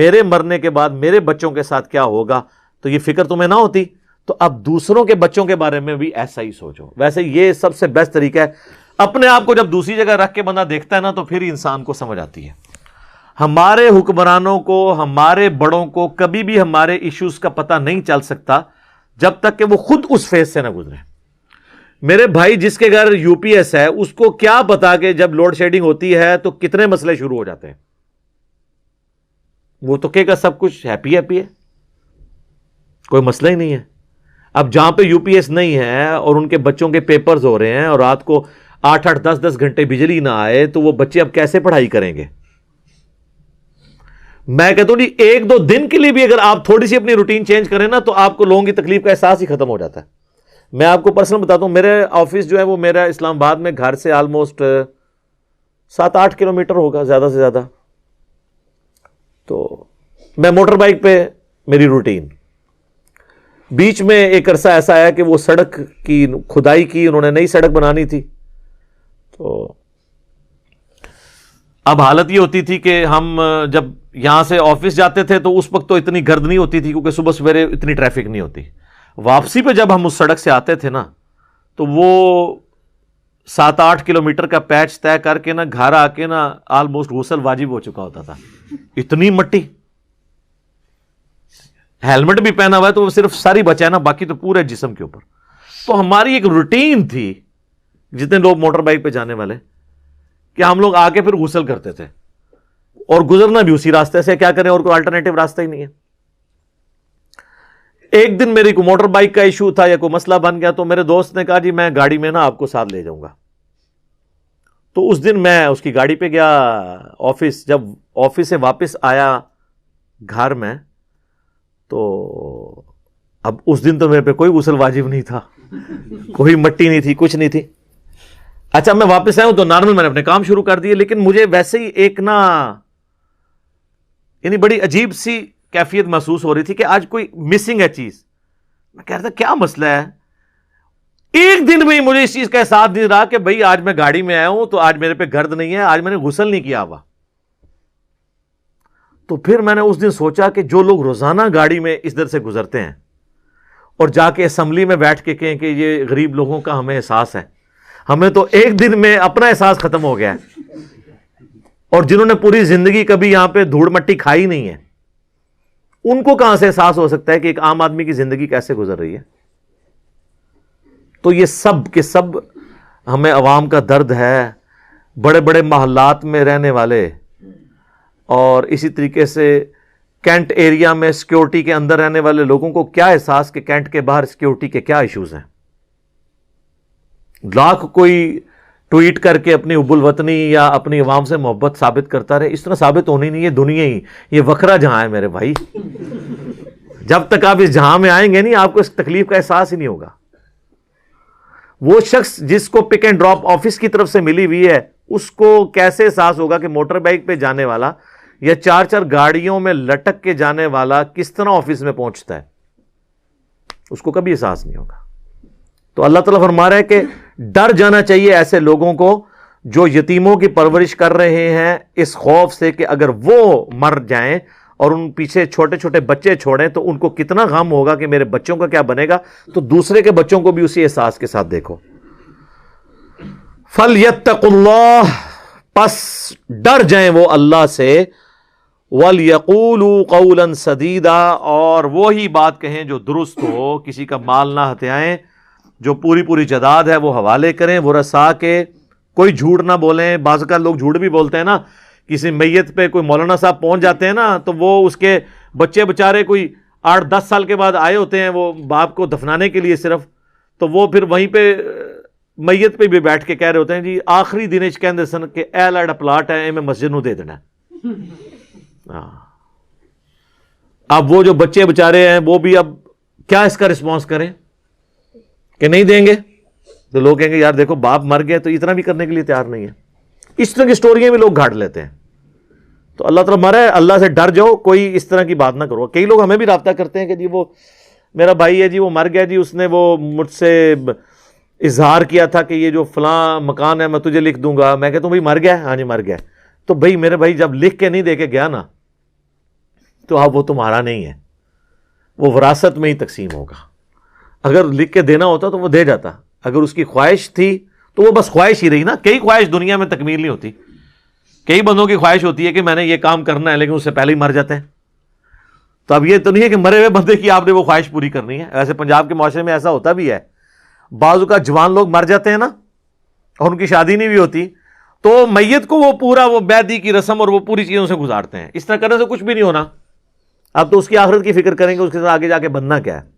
میرے مرنے کے بعد میرے بچوں کے ساتھ کیا ہوگا. تو یہ فکر تمہیں نہ ہوتی تو اب دوسروں کے بچوں کے بارے میں بھی ایسا ہی سوچو. ویسے یہ سب سے بیسٹ طریقہ ہے. اپنے آپ کو جب دوسری جگہ رکھ کے بندہ دیکھتا ہے نا تو پھر انسان کو سمجھ آتی ہے. ہمارے حکمرانوں کو, ہمارے بڑوں کو کبھی بھی ہمارے ایشوز کا پتہ نہیں چل سکتا جب تک کہ وہ خود اس فیز سے نہ گزرے. میرے بھائی جس کے گھر یو پی ایس ہے اس کو کیا پتا کہ جب لوڈ شیڈنگ ہوتی ہے تو کتنے مسئلے شروع ہو جاتے ہیں. وہ تو کہے گا سب کچھ ہیپی ہیپی ہے, کوئی مسئلہ ہی نہیں ہے. اب جہاں پہ یو پی ایس نہیں ہے اور ان کے بچوں کے پیپرز ہو رہے ہیں اور رات کو 8-8 10-10 گھنٹے بجلی نہ آئے تو وہ بچے اب کیسے پڑھائی کریں گے. میں کہتا ہوں جی 1-2 دن کے لیے بھی اگر آپ تھوڑی سی اپنی روٹین چینج کریں نا تو آپ کو لوگوں کی تکلیف کا احساس ہی ختم ہو جاتا ہے. میں آپ کو پرسنل بتاتا ہوں, میرے آفس جو ہے وہ میرا اسلام آباد میں گھر سے آلموسٹ 7-8 کلومیٹر ہوگا زیادہ سے زیادہ. تو میں موٹر بائک پہ میری روٹین, بیچ میں ایک عرصہ ایسا آیا کہ وہ سڑک کی کھدائی کی, انہوں نے نئی سڑک بنانی تھی. تو اب حالت یہ ہوتی تھی کہ ہم جب یہاں سے آفس جاتے تھے تو اس وقت تو اتنی گرد نہیں ہوتی تھی کیونکہ صبح سویرے اتنی ٹریفک نہیں ہوتی. واپسی پہ جب ہم اس سڑک سے آتے تھے نا تو وہ 7-8 کلومیٹر کا پیچ طے کر کے نا گھر آ کے نا آلموسٹ غسل واجب ہو چکا ہوتا تھا. اتنی مٹی, ہیلمٹ بھی پہنا ہوا ہے تو وہ صرف ساری بچا ہے نا, باقی تو پورے جسم کے اوپر. تو ہماری ایک روٹین تھی جتنے لوگ موٹر بائک پہ جانے والے کہ ہم لوگ آ کے پھر غسل کرتے تھے اور گزرنا بھی اسی راستے سے, کیا کریں اور کوئی الٹرنیٹو راستہ ہی نہیں ہے. ایک دن میری کوئی موٹر بائک کا ایشو تھا یا کوئی مسئلہ بن گیا تو میرے دوست نے کہا جی میں گاڑی میں نا آپ کو ساتھ لے جاؤں گا. تو اس دن میں اس کی گاڑی پہ گیا آفس. جب آفس سے واپس آیا گھر میں تو اب اس دن تو میرے پہ کوئی غسل واجب نہیں تھا, کوئی مٹی نہیں تھی, کچھ نہیں تھی. اچھا میں واپس آیا ہوں تو نارمل میں نے اپنے کام شروع کر دیے, لیکن مجھے ویسے ہی ایک نا یعنی بڑی عجیب سی کیفیت محسوس ہو رہی تھی کہ آج کوئی مسنگ ہے چیز. میں کہہ رہا تھا کیا مسئلہ ہے. ایک دن میں مجھے اس چیز کا احساس نہیں رہا کہ بھئی آج میں گاڑی میں آیا ہوں تو آج میرے پہ گرد نہیں ہے, آج میں نے غسل نہیں کیا ہوا. تو پھر میں نے اس دن سوچا کہ جو لوگ روزانہ گاڑی میں اس در سے گزرتے ہیں اور جا کے اسمبلی میں بیٹھ کے کہیں کہ یہ غریب لوگوں کا ہمیں احساس ہے, ہمیں تو ایک دن میں اپنا احساس ختم ہو گیا ہے. اور جنہوں نے پوری زندگی کبھی یہاں پہ دھوڑ مٹی کھائی نہیں ہے ان کو کہاں سے احساس ہو سکتا ہے کہ ایک عام آدمی کی زندگی کیسے گزر رہی ہے. تو یہ سب کے سب ہمیں عوام کا درد ہے, بڑے بڑے محلات میں رہنے والے اور اسی طریقے سے کینٹ ایریا میں سیکیورٹی کے اندر رہنے والے لوگوں کو کیا احساس کہ کینٹ کے باہر سیکیورٹی کے کیا ایشوز ہیں. لاکھ کوئی ٹویٹ کر کے اپنی حب الوطنی یا اپنی عوام سے محبت ثابت کرتا رہے, اس طرح ثابت ہونی نہیں ہے. دنیا ہی یہ وکھرا جہاں ہے میرے بھائی. جب تک آپ اس جہاں میں آئیں گے نہیں آپ کو اس تکلیف کا احساس ہی نہیں ہوگا. وہ شخص جس کو پک اینڈ ڈراپ آفس کی طرف سے ملی ہوئی ہے اس کو کیسے احساس ہوگا کہ موٹر بائک پہ جانے والا یا 4 گاڑیوں میں لٹک کے جانے والا کس طرح آفس میں پہنچتا ہے, اس کو کبھی احساس نہیں ہوگا. تو اللہ تعالیٰ فرما رہا ہے کہ ڈر جانا چاہیے ایسے لوگوں کو جو یتیموں کی پرورش کر رہے ہیں اس خوف سے کہ اگر وہ مر جائیں اور ان پیچھے چھوٹے چھوٹے بچے چھوڑیں تو ان کو کتنا غم ہوگا کہ میرے بچوں کا کیا بنے گا. تو دوسرے کے بچوں کو بھی اسی احساس کے ساتھ دیکھو. فَلْيَتَّقُوا اللَّهَ, پس ڈر جائیں وہ اللہ سے, وَلْيَقُولُوا قَوْلًا سَدِيدًا، اور وہی بات کہیں جو درست ہو، کسی کا مال نہ ہتھیائیں، جو پوری پوری جائیداد ہے وہ حوالے کریں، ورثاء کے، کوئی جھوٹ نہ بولیں۔ بعض اوقات لوگ جھوٹ بھی بولتے ہیں نا، کسی میت پہ کوئی مولانا صاحب پہنچ جاتے ہیں نا، تو وہ اس کے بچے بچارے کوئی 8-10 سال کے بعد آئے ہوتے ہیں وہ باپ کو دفنانے کے لیے صرف، تو وہ پھر وہیں پہ میت پہ بھی بیٹھ کے کہہ رہے ہوتے ہیں جی آخری دن کہندے سن کہ اے لاڑا پلاٹ ہے میں مسجد نو دے دینا ہے۔ اب وہ جو بچے بچارے ہیں وہ بھی اب کیا اس کا رسپانس کریں کہ نہیں دیں گے، تو لوگ کہیں گے یار دیکھو باپ مر گئے تو اتنا بھی کرنے کے لیے تیار نہیں ہے۔ اس طرح کی سٹوریاں بھی لوگ گھاٹ لیتے ہیں۔ تو اللہ تعالیٰ مرے، اللہ سے ڈر جاؤ، کوئی اس طرح کی بات نہ کرو۔ کئی لوگ ہمیں بھی رابطہ کرتے ہیں کہ جی وہ میرا بھائی ہے جی وہ مر گیا جی، اس نے وہ مجھ سے اظہار کیا تھا کہ یہ جو فلاں مکان ہے میں تجھے لکھ دوں گا۔ میں کہتا ہوں بھائی مر گیا؟ ہاں جی مر گیا۔ تو بھائی میرے بھائی جب لکھ کے نہیں دے کے گیا نا تو اب وہ تمہارا نہیں ہے، وہ وراثت میں ہی تقسیم ہوگا۔ اگر لکھ کے دینا ہوتا تو وہ دے جاتا، اگر اس کی خواہش تھی تو وہ بس خواہش ہی رہی نا۔ کئی خواہش دنیا میں تکمیل نہیں ہوتی، کئی بندوں کی خواہش ہوتی ہے کہ میں نے یہ کام کرنا ہے لیکن اس سے پہلے ہی مر جاتے ہیں۔ تو اب یہ تو نہیں ہے کہ مرے ہوئے بندے کی آپ نے وہ خواہش پوری کرنی ہے۔ ایسے پنجاب کے معاشرے میں ایسا ہوتا بھی ہے، بعض کا جوان لوگ مر جاتے ہیں نا اور ان کی شادی نہیں بھی ہوتی، تو میت کو وہ پورا وہ بیدی کی رسم اور وہ پوری چیزوں سے گزارتے ہیں۔ اس طرح کرنے سے کچھ بھی نہیں ہونا، اب تو اس کی آخرت کی فکر کریں گے اس کے ساتھ آگے جا کے بننا کیا ہے۔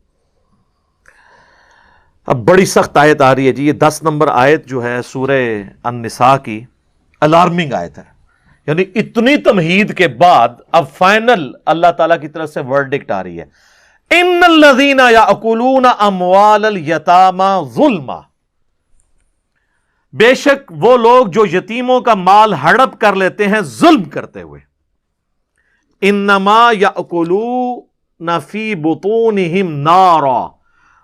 اب بڑی سخت آیت آ رہی ہے جی، یہ 10 نمبر آیت جو ہے سورہ النساء کی الارمنگ آیت ہے، یعنی اتنی تمہید کے بعد اب فائنل اللہ تعالیٰ کی طرف سے ورڈکٹ آ رہی ہے۔ ان الذین یاکلون اموال الیتامی ظلما، بے شک وہ لوگ جو یتیموں کا مال ہڑپ کر لیتے ہیں ظلم کرتے ہوئے، انما یاکلون فی بطونہم نارا،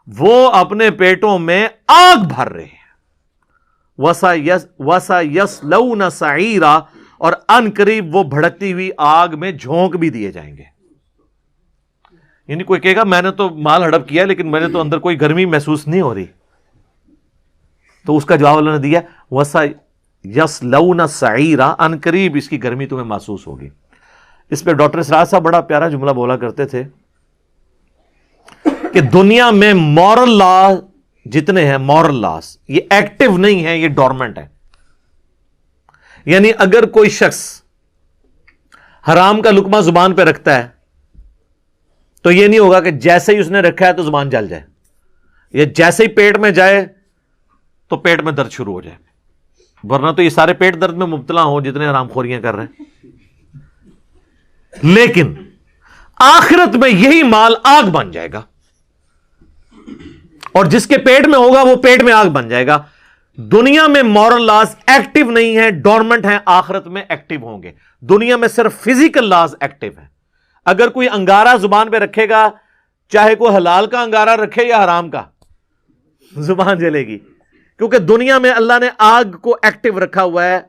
وہ اپنے پیٹوں میں آگ بھر رہے ہیں، وَسَيَصْلَوْنَ سَعِيرًا، اور ان قریب وہ بھڑکتی ہوئی آگ میں جھونک بھی دیے جائیں گے۔ یعنی کوئی کہے گا میں نے تو مال ہڑپ کیا لیکن میں نے تو اندر کوئی گرمی محسوس نہیں ہو رہی، تو اس کا جواب اللہ نے دیا وَسَيَصْلَوْنَ سَعِيرًا، ان قریب اس کی گرمی تمہیں محسوس ہوگی۔ اس پہ ڈاکٹر اسرار صاحب بڑا پیارا جملہ بولا کرتے تھے کہ دنیا میں مورل لا جتنے ہیں، مورل لاز یہ ایکٹیو نہیں ہے، یہ ڈورمنٹ ہے۔ یعنی اگر کوئی شخص حرام کا لقمہ زبان پہ رکھتا ہے تو یہ نہیں ہوگا کہ جیسے ہی اس نے رکھا ہے تو زبان جل جائے، یا جیسے ہی پیٹ میں جائے تو پیٹ میں درد شروع ہو جائے، ورنہ تو یہ سارے پیٹ درد میں مبتلا ہوں جتنے حرام خوریاں کر رہے ہیں۔ لیکن آخرت میں یہی مال آگ بن جائے گا، اور جس کے پیٹ میں ہوگا وہ پیٹ میں آگ بن جائے گا۔ دنیا میں مورل لاز ایکٹیو نہیں ہے، ڈورمنٹ ہیں، آخرت میں ایکٹیو ہوں گے۔ دنیا میں صرف فزیکل لاز ایکٹیو ہیں۔ اگر کوئی انگارہ زبان پہ رکھے گا، چاہے کوئی حلال کا انگارہ رکھے یا حرام کا، زبان جلے گی، کیونکہ دنیا میں اللہ نے آگ کو ایکٹیو رکھا ہوا ہے،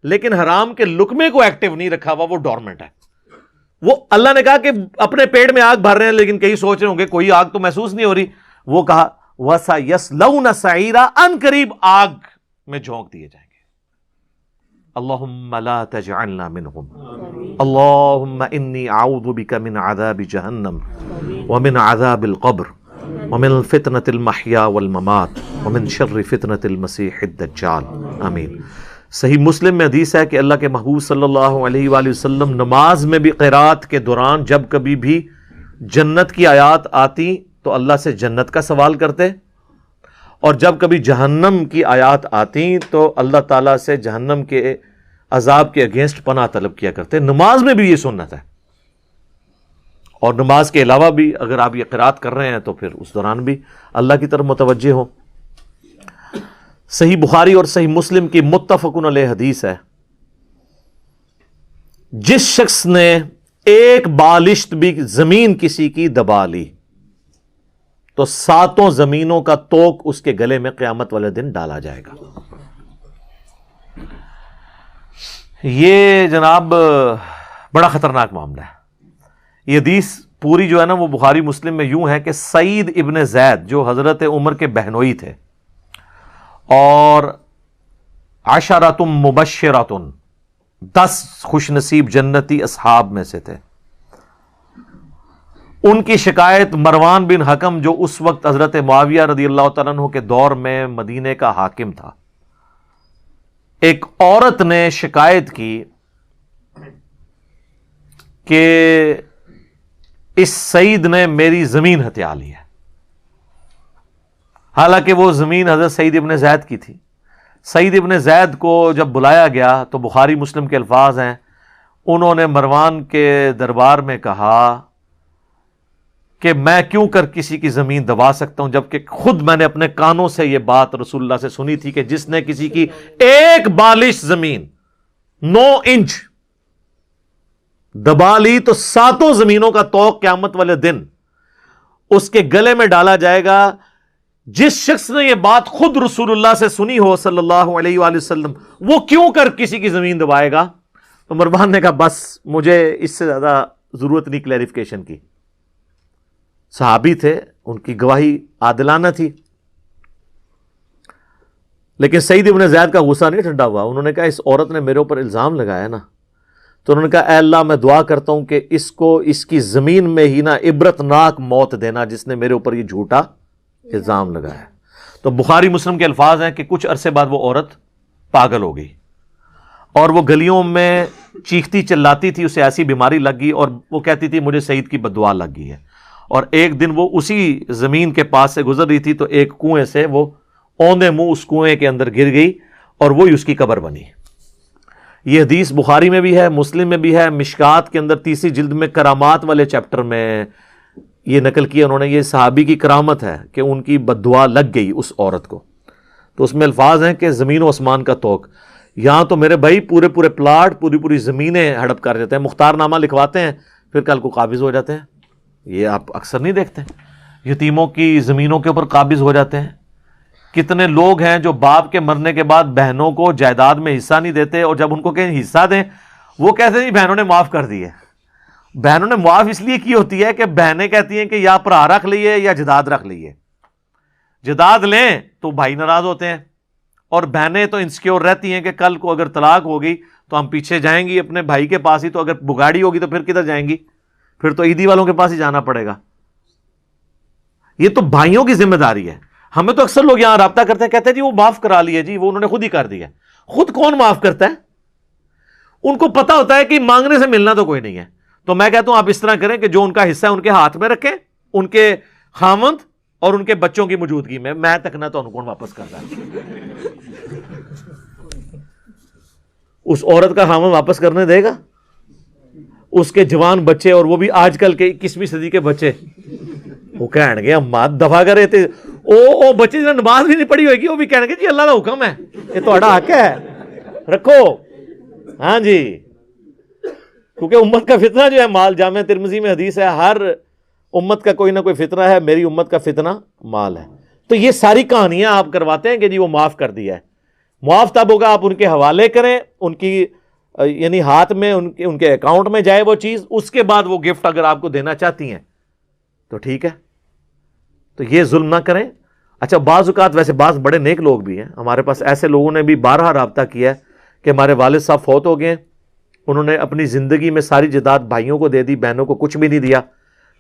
لیکن حرام کے لقمے کو ایکٹیو نہیں رکھا ہوا، وہ ڈورمنٹ ہے۔ وہ اللہ نے کہا کہ اپنے پیٹ میں آگ بھر رہے ہیں، لیکن کئی سوچ رہے ہوں گے کوئی آگ تو محسوس نہیں ہو رہی، وہ کہا وَسَيَصْلَوْنَ سَعِيرًا، ان قریب آگ میں جھونک دیے جائیں گے۔ اللہم لا تجعلنا منہم، اللہم انی اعوذ بک من عذاب جہنم ومن عذاب القبر ومن فتنة المحیا والممات ومن شر فتنة المسیح الدجال، آمین۔ صحیح مسلم میں حدیث ہے کہ اللہ کے محبوب صلی اللہ علیہ وآلہ وسلم نماز میں بھی قرات کے دوران جب کبھی بھی جنت کی آیات آتی تو اللہ سے جنت کا سوال کرتے، اور جب کبھی جہنم کی آیات آتی تو اللہ تعالیٰ سے جہنم کے عذاب کے اگینسٹ پناہ طلب کیا کرتے۔ نماز میں بھی یہ سنت ہے، اور نماز کے علاوہ بھی اگر آپ یہ قرات کر رہے ہیں تو پھر اس دوران بھی اللہ کی طرف متوجہ ہو۔ صحیح بخاری اور صحیح مسلم کی متفقن علیہ حدیث ہے، جس شخص نے ایک بالشت بھی زمین کسی کی دبا لی تو 7 زمینوں کا توق اس کے گلے میں قیامت والے دن ڈالا جائے گا۔ یہ جناب بڑا خطرناک معاملہ ہے۔ یہ حدیث پوری جو ہے نا وہ بخاری مسلم میں یوں ہے کہ سعید ابن زید جو حضرت عمر کے بہنوئی تھے، اور عشرۃ مبشرۃ 10 خوش نصیب جنتی اصحاب میں سے تھے. ان کی شکایت مروان بن حکم جو اس وقت حضرت معاویہ رضی اللہ تعالیٰ عنہ کے دور میں مدینے کا حاکم تھا، ایک عورت نے شکایت کی کہ اس سعید نے میری زمین ہتھیا لی ہے. حالانکہ وہ زمین حضرت سعید ابن زید کی تھی. سعید ابن زید کو جب بلایا گیا تو بخاری مسلم کے الفاظ ہیں، انہوں نے مروان کے دربار میں کہا کہ میں کیوں کر کسی کی زمین دبا سکتا ہوں، جبکہ خود میں نے اپنے کانوں سے یہ بات رسول اللہ سے سنی تھی کہ جس نے کسی کی 1 بالش زمین 9 انچ دبا لی تو 7 زمینوں کا طوق قیامت والے دن اس کے گلے میں ڈالا جائے گا. جس شخص نے یہ بات خود رسول اللہ سے سنی ہو صلی اللہ علیہ وآلہ وسلم، وہ کیوں کر کسی کی زمین دبائے گا؟ تو مروان نے کہا بس مجھے اس سے زیادہ ضرورت نہیں کلیریفیکیشن کی. صحابی تھے، ان کی گواہی عادلانہ تھی. لیکن سعید ابن زید کا غصہ نہیں ٹھنڈا ہوا. انہوں نے کہا اس عورت نے میرے اوپر الزام لگایا نا. تو انہوں نے کہا اے اللہ میں دعا کرتا ہوں کہ اس کو اس کی زمین میں ہی نا عبرت ناک موت دینا جس نے میرے اوپر یہ جھوٹا الزام لگایا. تو بخاری مسلم کے الفاظ ہیں کہ کچھ عرصے بعد وہ عورت پاگل ہو گئی اور وہ گلیوں میں چیختی چلاتی تھی. اسے ایسی بیماری لگ گئی اور وہ کہتی تھی مجھے سعید کی بد دعا لگ گئی ہے. اور ایک دن وہ اسی زمین کے پاس سے گزر رہی تھی تو ایک کنویں سے وہ اوندے منہ اس کنویں کے اندر گر گئی اور وہی اس کی قبر بنی. یہ حدیث بخاری میں بھی ہے، مسلم میں بھی ہے. مشکات کے اندر 30 جلد میں کرامات والے چیپٹر میں یہ نقل کیا انہوں نے. یہ صحابی کی کرامت ہے کہ ان کی بد دعا لگ گئی اس عورت کو. تو اس میں الفاظ ہیں کہ زمین و آسمان کا توق. یہاں تو میرے بھائی پورے پلاٹ پوری زمینیں ہڑپ کر جاتے ہیں، مختار نامہ لکھواتے ہیں، پھر کل کو قابض ہو جاتے ہیں. یہ آپ اکثر نہیں دیکھتے؟ یتیموں کی زمینوں کے اوپر قابض ہو جاتے ہیں. کتنے لوگ ہیں جو باپ کے مرنے کے بعد بہنوں کو جائیداد میں حصہ نہیں دیتے، اور جب ان کو کہیں حصہ دیں وہ کہتے ہیں بہنوں نے معاف کر دی ہے. بہنوں نے معاف اس لیے کی ہوتی ہے کہ بہنیں کہتی ہیں کہ یا پرا رکھ لیے یا جداد رکھ لیے. جداد لیں تو بھائی ناراض ہوتے ہیں، اور بہنیں تو انسیکیور رہتی ہیں کہ کل کو اگر طلاق ہوگی تو ہم پیچھے جائیں گی اپنے بھائی کے پاس ہی، تو اگر بگاڑی ہوگی تو پھر کدھر جائیں گی؟ پھر تو عیدی والوں کے پاس ہی جانا پڑے گا. یہ تو بھائیوں کی ذمہ داری ہے. ہمیں تو اکثر لوگ یہاں رابطہ کرتے ہیں، کہتے ہیں جی وہ معاف کرا لیے، جی وہ انہوں نے خود ہی کر دیا. خود کون معاف کرتا ہے؟ ان کو پتا ہوتا ہے کہ مانگنے سے ملنا تو کوئی نہیں ہے. تو میں کہتا ہوں آپ اس طرح کریں کہ جو ان کا حصہ ہے ان کے ہاتھ میں رکھیں، ان کے خاوند اور ان کے بچوں کی موجودگی میں تک نہ تو ان کو واپس کرتا ہے. اس عورت کا خاوند واپس کرنے دے گا؟ اس کے جوان بچے، اور وہ بھی آج کل کے 21ویں صدی کے بچے، وہ کہنے گے اما دفاع کرے تھے او بچے جنہوں نے نماز بھی نہیں پڑھی ہوئے گی وہ بھی کہنے گے جی اللہ کا حکم ہے، یہ تہاڈا حق ہے رکھو. ہاں جی، کیونکہ امت کا فتنہ جو ہے مال. جامع ترمذی میں حدیث ہے ہر امت کا کوئی نہ کوئی فتنہ ہے، میری امت کا فتنہ مال ہے. تو یہ ساری کہانیاں آپ کرواتے ہیں کہ جی وہ معاف کر دیا ہے. معاف تب ہوگا آپ ان کے حوالے کریں، ان کی یعنی ہاتھ میں ان کے اکاؤنٹ میں جائے وہ چیز، اس کے بعد وہ گفٹ اگر آپ کو دینا چاہتی ہیں تو ٹھیک ہے. تو یہ ظلم نہ کریں. اچھا بعض اوقات ویسے بعض بڑے نیک لوگ بھی ہیں ہمارے پاس، ایسے لوگوں نے بھی بارہا رابطہ کیا ہے کہ ہمارے والد صاحب فوت ہو گئے، انہوں نے اپنی زندگی میں ساری جائیداد بھائیوں کو دے دی، بہنوں کو کچھ بھی نہیں دیا،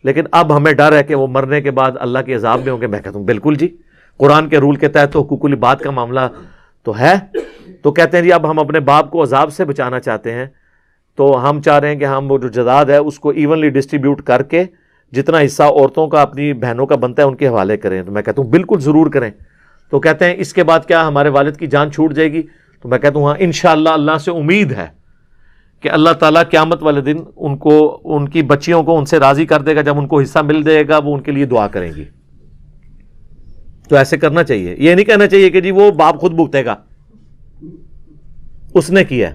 لیکن اب ہمیں ڈر ہے کہ وہ مرنے کے بعد اللہ کے عذاب میں ہوں گے. میں کہتا ہوں بالکل جی، قرآن کے رول کے تحت تو حقوق العباد کا معاملہ تو ہے. تو کہتے ہیں جی اب ہم اپنے باپ کو عذاب سے بچانا چاہتے ہیں، تو ہم چاہ رہے ہیں کہ ہم وہ جو جائیداد ہے اس کو ایونلی ڈسٹریبیوٹ کر کے جتنا حصہ عورتوں کا اپنی بہنوں کا بنتا ہے ان کے حوالے کریں. تو میں کہتا ہوں بالکل ضرور کریں. تو کہتے ہیں اس کے بعد کیا ہمارے والد کی جان چھوٹ جائے گی؟ تو میں کہتا ہوں ہاں انشاءاللہ اللہ سے امید ہے کہ اللہ تعالیٰ قیامت والے دن ان کو ان کی بچیوں کو ان سے راضی کر دے گا. جب ان کو حصہ مل جائے گا وہ ان کے لیے دعا کریں گی. تو ایسے کرنا چاہیے. یہ نہیں کہنا چاہیے کہ جی وہ باپ خود بھگتے گا، اس نے کیا.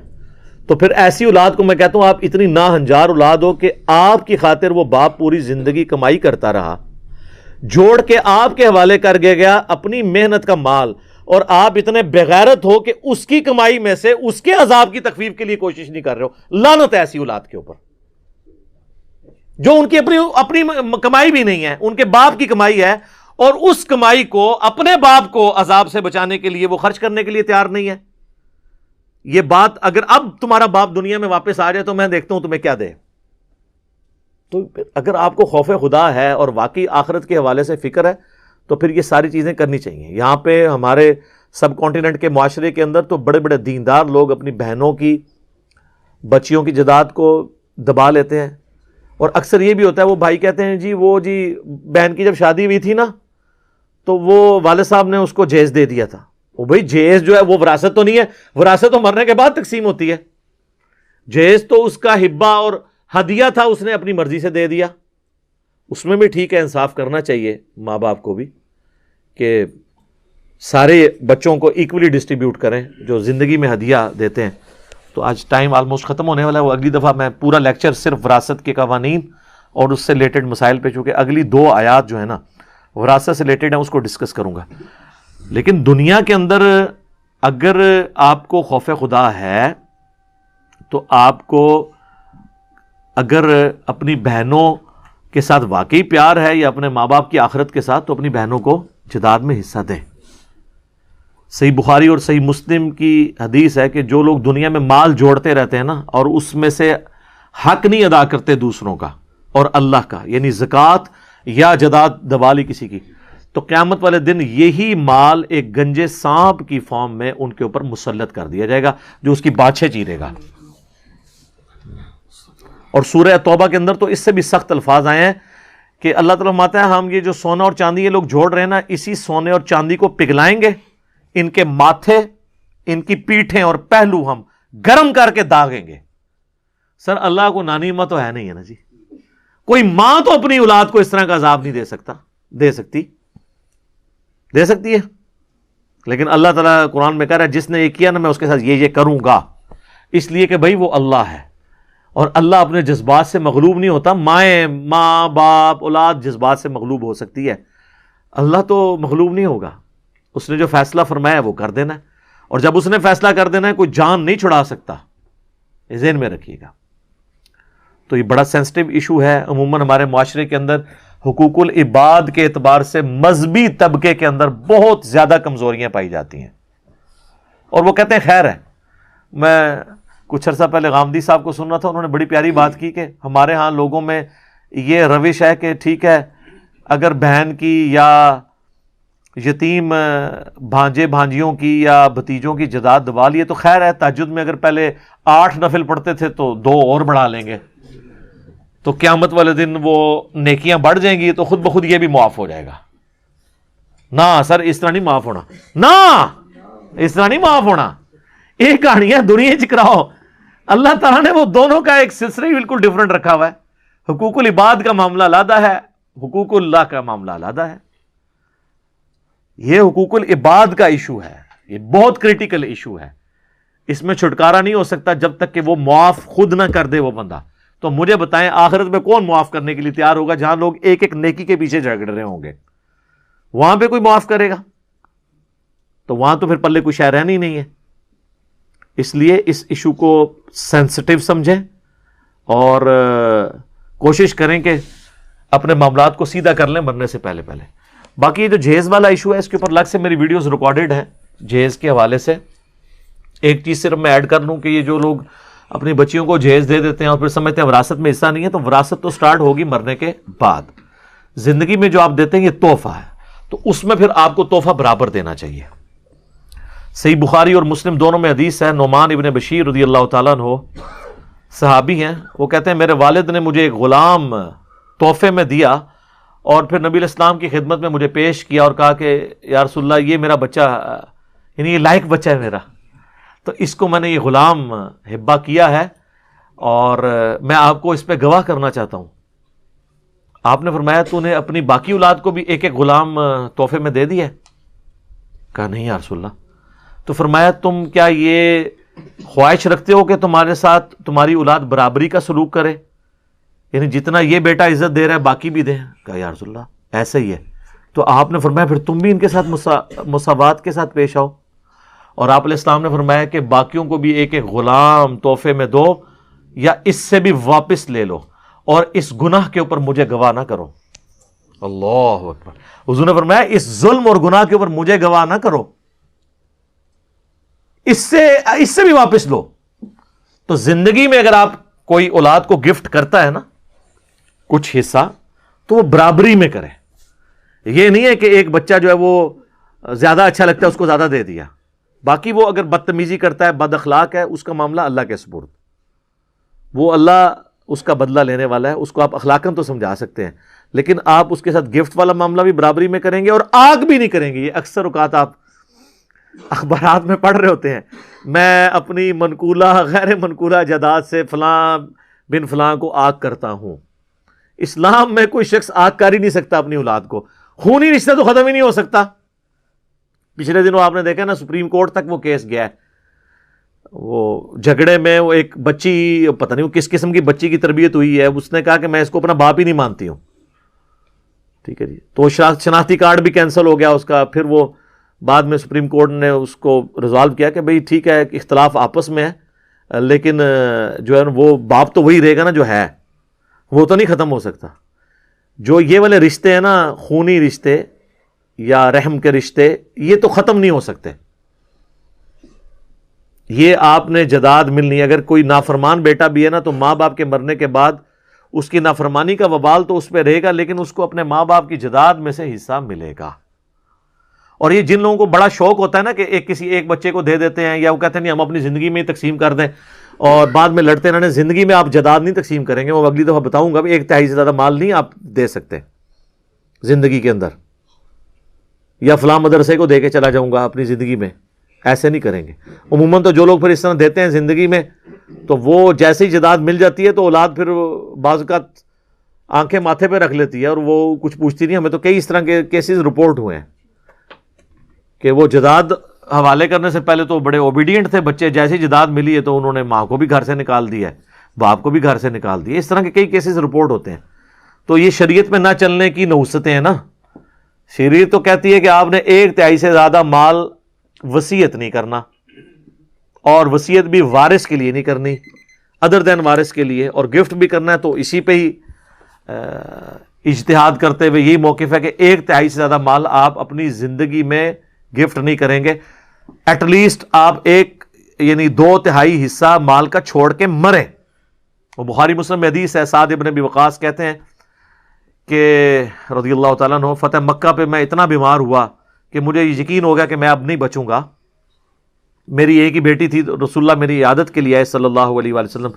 تو پھر ایسی اولاد کو میں کہتا ہوں آپ اتنی ناہنجار اولاد ہو کہ آپ کی خاطر وہ باپ پوری زندگی کمائی کرتا رہا، جوڑ کے آپ کے حوالے کر گیا اپنی محنت کا مال، اور آپ اتنے بغیرت ہو کہ اس کی کمائی میں سے اس کے عذاب کی تخفیف کے لیے کوشش نہیں کر رہے ہو. لعنت ایسی اولاد کے اوپر جو ان کی اپنی کمائی بھی نہیں ہے، ان کے باپ کی کمائی ہے، اور اس کمائی کو اپنے باپ کو عذاب سے بچانے کے لیے وہ خرچ کرنے کے لیے تیار نہیں ہے. یہ بات اگر اب تمہارا باپ دنیا میں واپس آ جائے تو میں دیکھتا ہوں تمہیں کیا دے. تو اگر آپ کو خوف خدا ہے اور واقعی آخرت کے حوالے سے فکر ہے تو پھر یہ ساری چیزیں کرنی چاہیے. یہاں پہ ہمارے سب کانٹیننٹ کے معاشرے کے اندر تو بڑے بڑے دیندار لوگ اپنی بہنوں کی بچیوں کی جائیداد کو دبا لیتے ہیں. اور اکثر یہ بھی ہوتا ہے وہ بھائی کہتے ہیں جی بہن کی جب شادی ہوئی تھی نا تو وہ والد صاحب نے اس کو جہیز دے دیا تھا. وہ بھائی جہیز جو ہے وہ وراثت تو نہیں ہے, وراثت تو مرنے کے بعد تقسیم ہوتی ہے. جہیز تو اس کا ہبہ اور ہدیہ تھا, اس نے اپنی مرضی سے دے دیا. اس میں بھی ٹھیک ہے, انصاف کرنا چاہیے ماں باپ کو بھی کہ سارے بچوں کو ایکولی ڈسٹریبیوٹ کریں جو زندگی میں ہدیہ دیتے ہیں. تو آج ٹائم آلموسٹ ختم ہونے والا ہے. وہ اگلی دفعہ میں پورا لیکچر صرف وراثت کے قوانین اور اس سے ریلیٹڈ مسائل پہ, چونکہ اگلی 2 آیات جو ہے نا وراثت سے ریلیٹڈ ہیں, اس کو ڈسکس کروں گا. لیکن دنیا کے اندر اگر آپ کو خوف خدا ہے تو آپ کو اگر اپنی بہنوں کے ساتھ واقعی پیار ہے یا اپنے ماں باپ کی آخرت کے ساتھ, تو اپنی بہنوں کو جائیداد میں حصہ دیں. صحیح بخاری اور صحیح مسلم کی حدیث ہے کہ جو لوگ دنیا میں مال جوڑتے رہتے ہیں نا اور اس میں سے حق نہیں ادا کرتے دوسروں کا اور اللہ کا, یعنی زکوٰۃ یا جائیداد دبا لی کسی کی, تو قیامت والے دن یہی مال ایک گنجے سانپ کی فارم میں ان کے اوپر مسلط کر دیا جائے گا جو اس کی بادشاہ چیرے گا. اور سورہ توبہ کے اندر تو اس سے بھی سخت الفاظ آئے ہیں کہ اللہ تعالیٰ فرماتا ہے ہم یہ جو سونا اور چاندی یہ لوگ جوڑ رہے ہیں نا, اسی سونے اور چاندی کو پگھلائیں گے, ان کے ماتھے, ان کی پیٹھیں اور پہلو ہم گرم کر کے داغیں گے. سر اللہ کو نانی ماں تو ہے نہیں ہے نا جی, کوئی ماں تو اپنی اولاد کو اس طرح کا عذاب نہیں دے سکتی ہے. لیکن اللہ تعالیٰ قرآن میں کہہ رہا ہے جس نے یہ کیا نا میں اس کے ساتھ یہ کروں گا, اس لیے کہ بھائی وہ اللہ ہے اور اللہ اپنے جذبات سے مغلوب نہیں ہوتا. ماں باپ اولاد جذبات سے مغلوب ہو سکتی ہے, اللہ تو مغلوب نہیں ہوگا. اس نے جو فیصلہ فرمایا ہے وہ کر دینا ہے, اور جب اس نے فیصلہ کر دینا ہے کوئی جان نہیں چھڑا سکتا, یہ ذہن میں رکھیے گا. تو یہ بڑا سینسٹیو ایشو ہے. عموماً ہمارے معاشرے کے اندر حقوق العباد کے اعتبار سے مذہبی طبقے کے اندر بہت زیادہ کمزوریاں پائی جاتی ہیں, اور وہ کہتے ہیں خیر ہے. میں کچھ عرصہ پہلے غامدی صاحب کو سن رہا تھا, انہوں نے بڑی پیاری بات کی کہ ہمارے ہاں لوگوں میں یہ روش ہے کہ ٹھیک ہے اگر بہن کی یا یتیم بھانجے بھانجیوں کی یا بھتیجوں کی جائیداد دبا لیے تو خیر ہے, تہجد میں اگر پہلے 8 نفل پڑھتے تھے تو 2 اور بڑھا لیں گے, تو قیامت والے دن وہ نیکیاں بڑھ جائیں گی تو خود بخود یہ بھی معاف ہو جائے گا. نہ سر اس طرح نہیں معاف ہونا, نہ اس طرح نہیں معاف ہونا. ایک کہانیاں دنیا چکراؤ, اللہ تعالیٰ نے وہ دونوں کا ایک سلسلہ ہی بالکل ڈیفرنٹ رکھا ہوا ہے. حقوق العباد کا معاملہ علیحدہ ہے, حقوق اللہ کا معاملہ علیحدہ ہے. یہ حقوق العباد کا ایشو ہے, یہ بہت کریٹیکل ایشو ہے. اس میں چھٹکارا نہیں ہو سکتا جب تک کہ وہ معاف خود نہ کر دے وہ بندہ. تو مجھے بتائیں آخرت میں کون معاف کرنے کے لیے تیار ہوگا جہاں لوگ ایک ایک نیکی کے پیچھے جھگڑ رہے ہوں گے؟ وہاں پہ کوئی معاف کرے گا؟ تو وہاں تو پھر پلے کوئی شے رہنی نہیں ہے. اس لیے اس ایشو کو سینسٹیو سمجھیں اور کوشش کریں کہ اپنے معاملات کو سیدھا کر لیں مرنے سے پہلے. باقی یہ جو جہیز والا ایشو ہے اس کے اوپر الگ سے میری ویڈیوز ریکارڈڈ ہیں جہیز کے حوالے سے. ایک چیز صرف میں ایڈ کر لوں کہ یہ جو لوگ اپنی بچیوں کو جہیز دے دیتے ہیں اور پھر سمجھتے ہیں وراثت میں حصہ نہیں ہے, تو وراثت تو سٹارٹ ہوگی مرنے کے بعد. زندگی میں جو آپ دیتے ہیں یہ تحفہ ہے, تو اس میں پھر آپ کو تحفہ برابر دینا چاہیے. صحیح بخاری اور مسلم دونوں میں حدیث ہے, نعمان ابن بشیر رضی اللہ تعالیٰ عنہ صحابی ہیں, وہ کہتے ہیں میرے والد نے مجھے ایک غلام تحفے میں دیا اور پھر نبی علیہ السلام کی خدمت میں مجھے پیش کیا اور کہا کہ یا رسول اللہ یہ میرا بچہ, یعنی یہ لائق بچہ ہے میرا, تو اس کو میں نے یہ غلام ہبہ کیا ہے اور میں آپ کو اس پہ گواہ کرنا چاہتا ہوں. آپ نے فرمایا تو نے اپنی باقی اولاد کو بھی ایک ایک غلام تحفے میں دے دیا ہے؟ کہا نہیں یا رسول اللہ. تو فرمایا تم کیا یہ خواہش رکھتے ہو کہ تمہارے ساتھ تمہاری اولاد برابری کا سلوک کرے, یعنی جتنا یہ بیٹا عزت دے رہا ہے باقی بھی دیں؟ کہا یا رسول اللہ ایسا ہی ہے. تو آپ نے فرمایا پھر تم بھی ان کے ساتھ مساوات کے ساتھ پیش آؤ. اور آپ علیہ السلام نے فرمایا کہ باقیوں کو بھی ایک ایک غلام تحفے میں دو یا اس سے بھی واپس لے لو, اور اس گناہ کے اوپر مجھے گواہ نہ کرو. اللہ اکبر. حضور نے فرمایا اس ظلم اور گناہ کے اوپر مجھے گواہ نہ کرو. اس سے بھی واپس لو. تو زندگی میں اگر آپ کوئی اولاد کو گفٹ کرتا ہے نا کچھ حصہ, تو وہ برابری میں کرے. یہ نہیں ہے کہ ایک بچہ جو ہے وہ زیادہ اچھا لگتا ہے اس کو زیادہ دے دیا, باقی وہ اگر بدتمیزی کرتا ہے, بد اخلاق ہے, اس کا معاملہ اللہ کے سپرد. وہ اللہ اس کا بدلہ لینے والا ہے. اس کو آپ اخلاقاً تو سمجھا سکتے ہیں, لیکن آپ اس کے ساتھ گفٹ والا معاملہ بھی برابری میں کریں گے اور آگ بھی نہیں کریں گے. یہ اکثر اوقات آپ اخبارات میں پڑھ رہے ہوتے ہیں, میں اپنی منقولہ غیر منقولہ جائیداد سے فلاں بن فلاں کو آگ کرتا ہوں. اسلام میں کوئی شخص آگ کر ہی نہیں سکتا اپنی اولاد کو. خونی رشتہ تو ختم ہی نہیں ہو سکتا. پچھلے دنوں آپ نے دیکھا نا سپریم کورٹ تک وہ کیس گیا ہے. وہ جھگڑے میں وہ ایک بچی, پتہ نہیں وہ کس قسم کی بچی کی تربیت ہوئی ہے, اس نے کہا کہ میں اس کو اپنا باپ ہی نہیں مانتی ہوں. ٹھیک ہے جی, تو شناختی کارڈ بھی کینسل ہو گیا اس کا. پھر وہ بعد میں سپریم کورٹ نے اس کو ریزالو کیا کہ بھئی ٹھیک ہے اختلاف آپس میں ہے, لیکن جو ہے وہ باپ تو وہی رہے گا نا جو ہے, وہ تو نہیں ختم ہو سکتا. جو یہ والے رشتے ہیں نا, خونی رشتے یا رحم کے رشتے, یہ تو ختم نہیں ہو سکتے. یہ آپ نے جداد ملنی ہے. اگر کوئی نافرمان بیٹا بھی ہے نا, تو ماں باپ کے مرنے کے بعد اس کی نافرمانی کا وبال تو اس پہ رہے گا, لیکن اس کو اپنے ماں باپ کی جداد میں سے حصہ ملے گا. اور یہ جن لوگوں کو بڑا شوق ہوتا ہے نا کہ کسی ایک بچے کو دے دیتے ہیں, یا وہ کہتے ہیں نہیں ہم اپنی زندگی میں ہی تقسیم کر دیں, اور بعد میں لڑتے رہنے. زندگی میں آپ جداد نہیں تقسیم کریں گے, وہ اگلی دفعہ بتاؤں گا. 1/3 سے زیادہ مال نہیں آپ دے سکتے زندگی کے اندر, یا فلاں مدرسے کو دے کے چلا جاؤں گا اپنی زندگی میں. ایسے نہیں کریں گے. عموماً تو جو لوگ پھر اس طرح دیتے ہیں زندگی میں, تو وہ جیسے ہی جداد مل جاتی ہے تو اولاد پھر بعض اوقات آنکھیں ماتھے پہ رکھ لیتی ہے اور وہ کچھ پوچھتی نہیں. ہمیں تو کئی اس طرح کے کیسز رپورٹ ہوئے ہیں کہ وہ جداد حوالے کرنے سے پہلے تو بڑے اوبیڈینٹ تھے بچے, جیسے ہی جداد ملی ہے تو انہوں نے ماں کو بھی گھر سے نکال دیا ہے, باپ کو بھی گھر سے نکال دیا. اس طرح کے کئی کیسز رپورٹ ہوتے ہیں. تو یہ شریعت میں نہ چلنے کی نحوستیں ہیں نا. شریعت تو کہتی ہے کہ آپ نے 1/3 سے زیادہ مال وصیت نہیں کرنا, اور وصیت بھی وارث کے لیے نہیں کرنی, ادر دین وارث کے لیے. اور گفٹ بھی کرنا ہے تو اسی پہ ہی اجتہاد کرتے ہوئے یہی موقف ہے کہ 1/3 سے زیادہ مال آپ اپنی زندگی میں گفٹ نہیں کریں گے. ایٹ لیسٹ آپ 2/3 حصہ مال کا چھوڑ کے مریں. وہ بخاری مسلم میں حدیث ہے, سعد ابن ابی وقاص کہتے ہیں کہ رضی اللہ تعالیٰ عنہ, فتح مکہ پہ میں اتنا بیمار ہوا کہ مجھے یقین ہو گیا کہ میں اب نہیں بچوں گا. میری ایک ہی بیٹی تھی, رسول اللہ میری عیادت کے لیے آئے صلی اللہ علیہ وآلہ وسلم.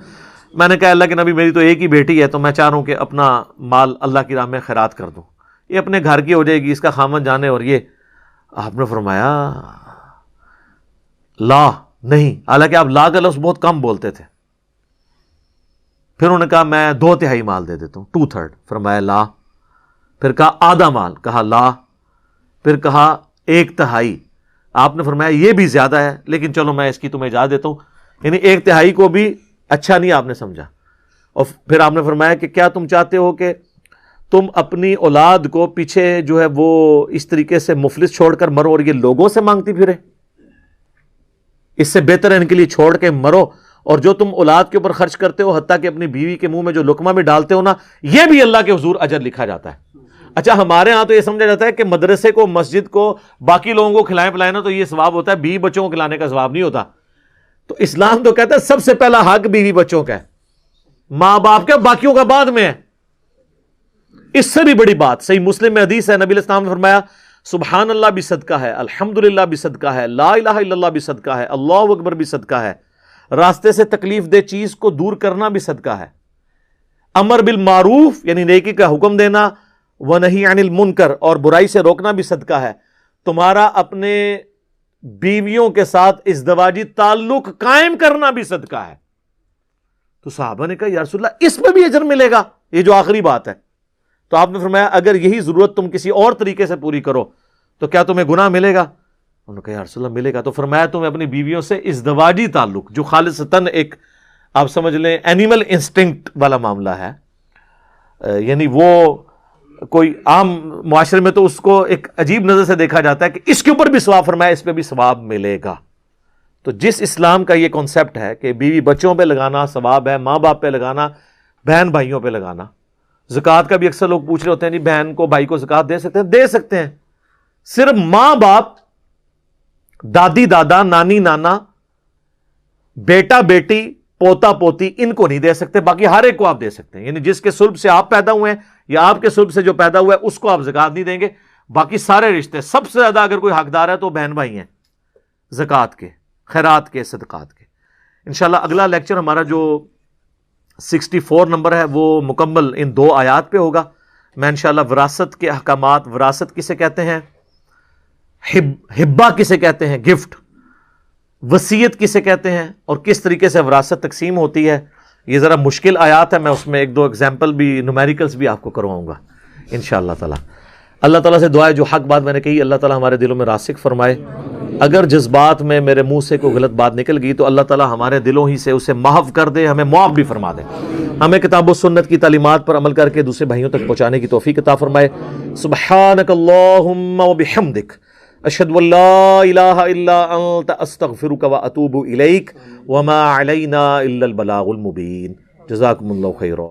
میں نے کہا اللہ کے نبی میری تو ایک ہی بیٹی ہے, تو میں چاہ رہا ہوں کہ اپنا مال اللہ کی راہ میں خیرات کر دوں, یہ اپنے گھر کی ہو جائے گی, اس کا خامن جانے. اور یہ آپ نے فرمایا لا نہیں, حالانکہ آپ لا کا لفظ بہت کم بولتے تھے. پھر انہوں نے کہا میں 2/3 مال دے دیتا ہوں, 2/3. فرمایا لا. پھر کہا آدھا مال, کہا لا. پھر کہا 1/3. آپ نے فرمایا یہ بھی زیادہ ہے, لیکن چلو میں اس کی تمہیں اجازت دیتا ہوں. یعنی 1/3 کو بھی اچھا نہیں آپ نے سمجھا. اور پھر آپ نے فرمایا کہ کیا تم چاہتے ہو کہ تم اپنی اولاد کو پیچھے جو ہے وہ اس طریقے سے مفلس چھوڑ کر مرو اور یہ لوگوں سے مانگتی پھرے؟ اس سے بہتر ہے ان کے لیے چھوڑ کے مرو. اور جو تم اولاد کے اوپر خرچ کرتے ہو, حتیٰ کہ اپنی بیوی کے منہ میں جو لقمہ بھی ڈالتے ہو نا, یہ بھی اللہ کے حضور اجر لکھا جاتا ہے. اچھا ہمارے ہاں تو یہ سمجھا جاتا ہے کہ مدرسے کو, مسجد کو, باقی لوگوں کو کھلائیں پلائیں نا تو یہ ثواب ہوتا ہے, بیوی بچوں کو کھلانے کا ثواب نہیں ہوتا. تو اسلام تو کہتا ہے سب سے پہلا حق بیوی بچوں کا ہے, ماں باپ کا, باقیوں کا بعد میں ہے. اس سے بھی بڑی بات صحیح مسلم میں حدیث ہے, نبی علیہ السلام نے فرمایا سبحان اللہ بھی صدقہ ہے, الحمدللہ بھی صدقہ ہے, لا الہ الا اللہ بھی صدقہ ہے, اللہ اکبر بھی صدقہ ہے, راستے سے تکلیف دہ چیز کو دور کرنا بھی صدقہ ہے, امر بالمعروف یعنی نیکی کا حکم دینا, ونہی عن المنکر اور برائی سے روکنا بھی صدقہ ہے, تمہارا اپنے بیویوں کے ساتھ ازدواجی تعلق قائم کرنا بھی صدقہ ہے. تو صحابہ نے کہا یا رسول اللہ اس میں بھی اجر ملے گا, یہ جو آخری بات ہے. تو آپ نے فرمایا اگر یہی ضرورت تم کسی اور طریقے سے پوری کرو تو کیا تمہیں گناہ ملے گا؟ انہوں نے کہا یا رسول اللہ ملے گا. تو فرمایا تمہیں اپنی بیویوں سے ازدواجی تعلق جو خالصتاً ایک آپ سمجھ لیں اینیمل انسٹنکٹ والا معاملہ ہے, یعنی وہ کوئی عام معاشرے میں تو اس کو ایک عجیب نظر سے دیکھا جاتا ہے کہ اس کے اوپر بھی ثواب, فرمایا اس پہ بھی ثواب ملے گا. تو جس اسلام کا یہ کانسیپٹ ہے کہ بیوی بچوں پہ لگانا ثواب ہے, ماں باپ پہ لگانا, بہن بھائیوں پہ لگانا. زکوٰۃ کا بھی اکثر لوگ پوچھ رہے ہوتے ہیں جی بہن کو بھائی کو زکوٰۃ دے سکتے ہیں؟ دے سکتے ہیں. صرف ماں باپ, دادی دادا, نانی نانا بیٹا بیٹی پوتا پوتی ان کو نہیں دے سکتے، باقی ہر ایک کو آپ دے سکتے ہیں. یعنی جس کے سلب سے آپ پیدا ہوئے ہیں یا آپ کے سلب سے جو پیدا ہوا ہے اس کو آپ زکات نہیں دیں گے. باقی سارے رشتے، سب سے زیادہ اگر کوئی حقدار ہے تو بہن بھائی ہیں زکات کے، خیرات کے، صدقات کے. انشاءاللہ اگلا لیکچر ہمارا جو 64 نمبر ہے وہ مکمل ان 2 آیات پہ ہوگا. میں انشاءاللہ وراثت کے احکامات، وراثت کسے کہتے ہیں، ہبہ کسے کہتے ہیں، گفٹ، وصیت کسے کہتے ہیں، اور کس طریقے سے وراثت تقسیم ہوتی ہے. یہ ذرا مشکل آیات ہے، میں اس میں 1-2 ایگزامپل بھی، نومیریکلز بھی آپ کو کرواؤں گا انشاءاللہ تعالی. اللہ تعالیٰ سے دعا ہے جو حق بات میں نے کہی اللہ تعالیٰ ہمارے دلوں میں راسخ فرمائے. اگر جذبات میں میرے منہ سے کوئی غلط بات نکل گئی تو اللہ تعالیٰ ہمارے دلوں ہی سے اسے محو کر دے، ہمیں معاف بھی فرما دے. ہمیں کتاب و سنت کی تعلیمات پر عمل کر کے دوسرے بھائیوں تک پہنچانے کی توفیق عطا فرمائے. سبحانک اللہم و بحمدک، اشہد ان لا الہ الا انت، استغفرک و اتوب الیک، وما علینا الا البلاغ المبین. جزاکم اللہ خیرا.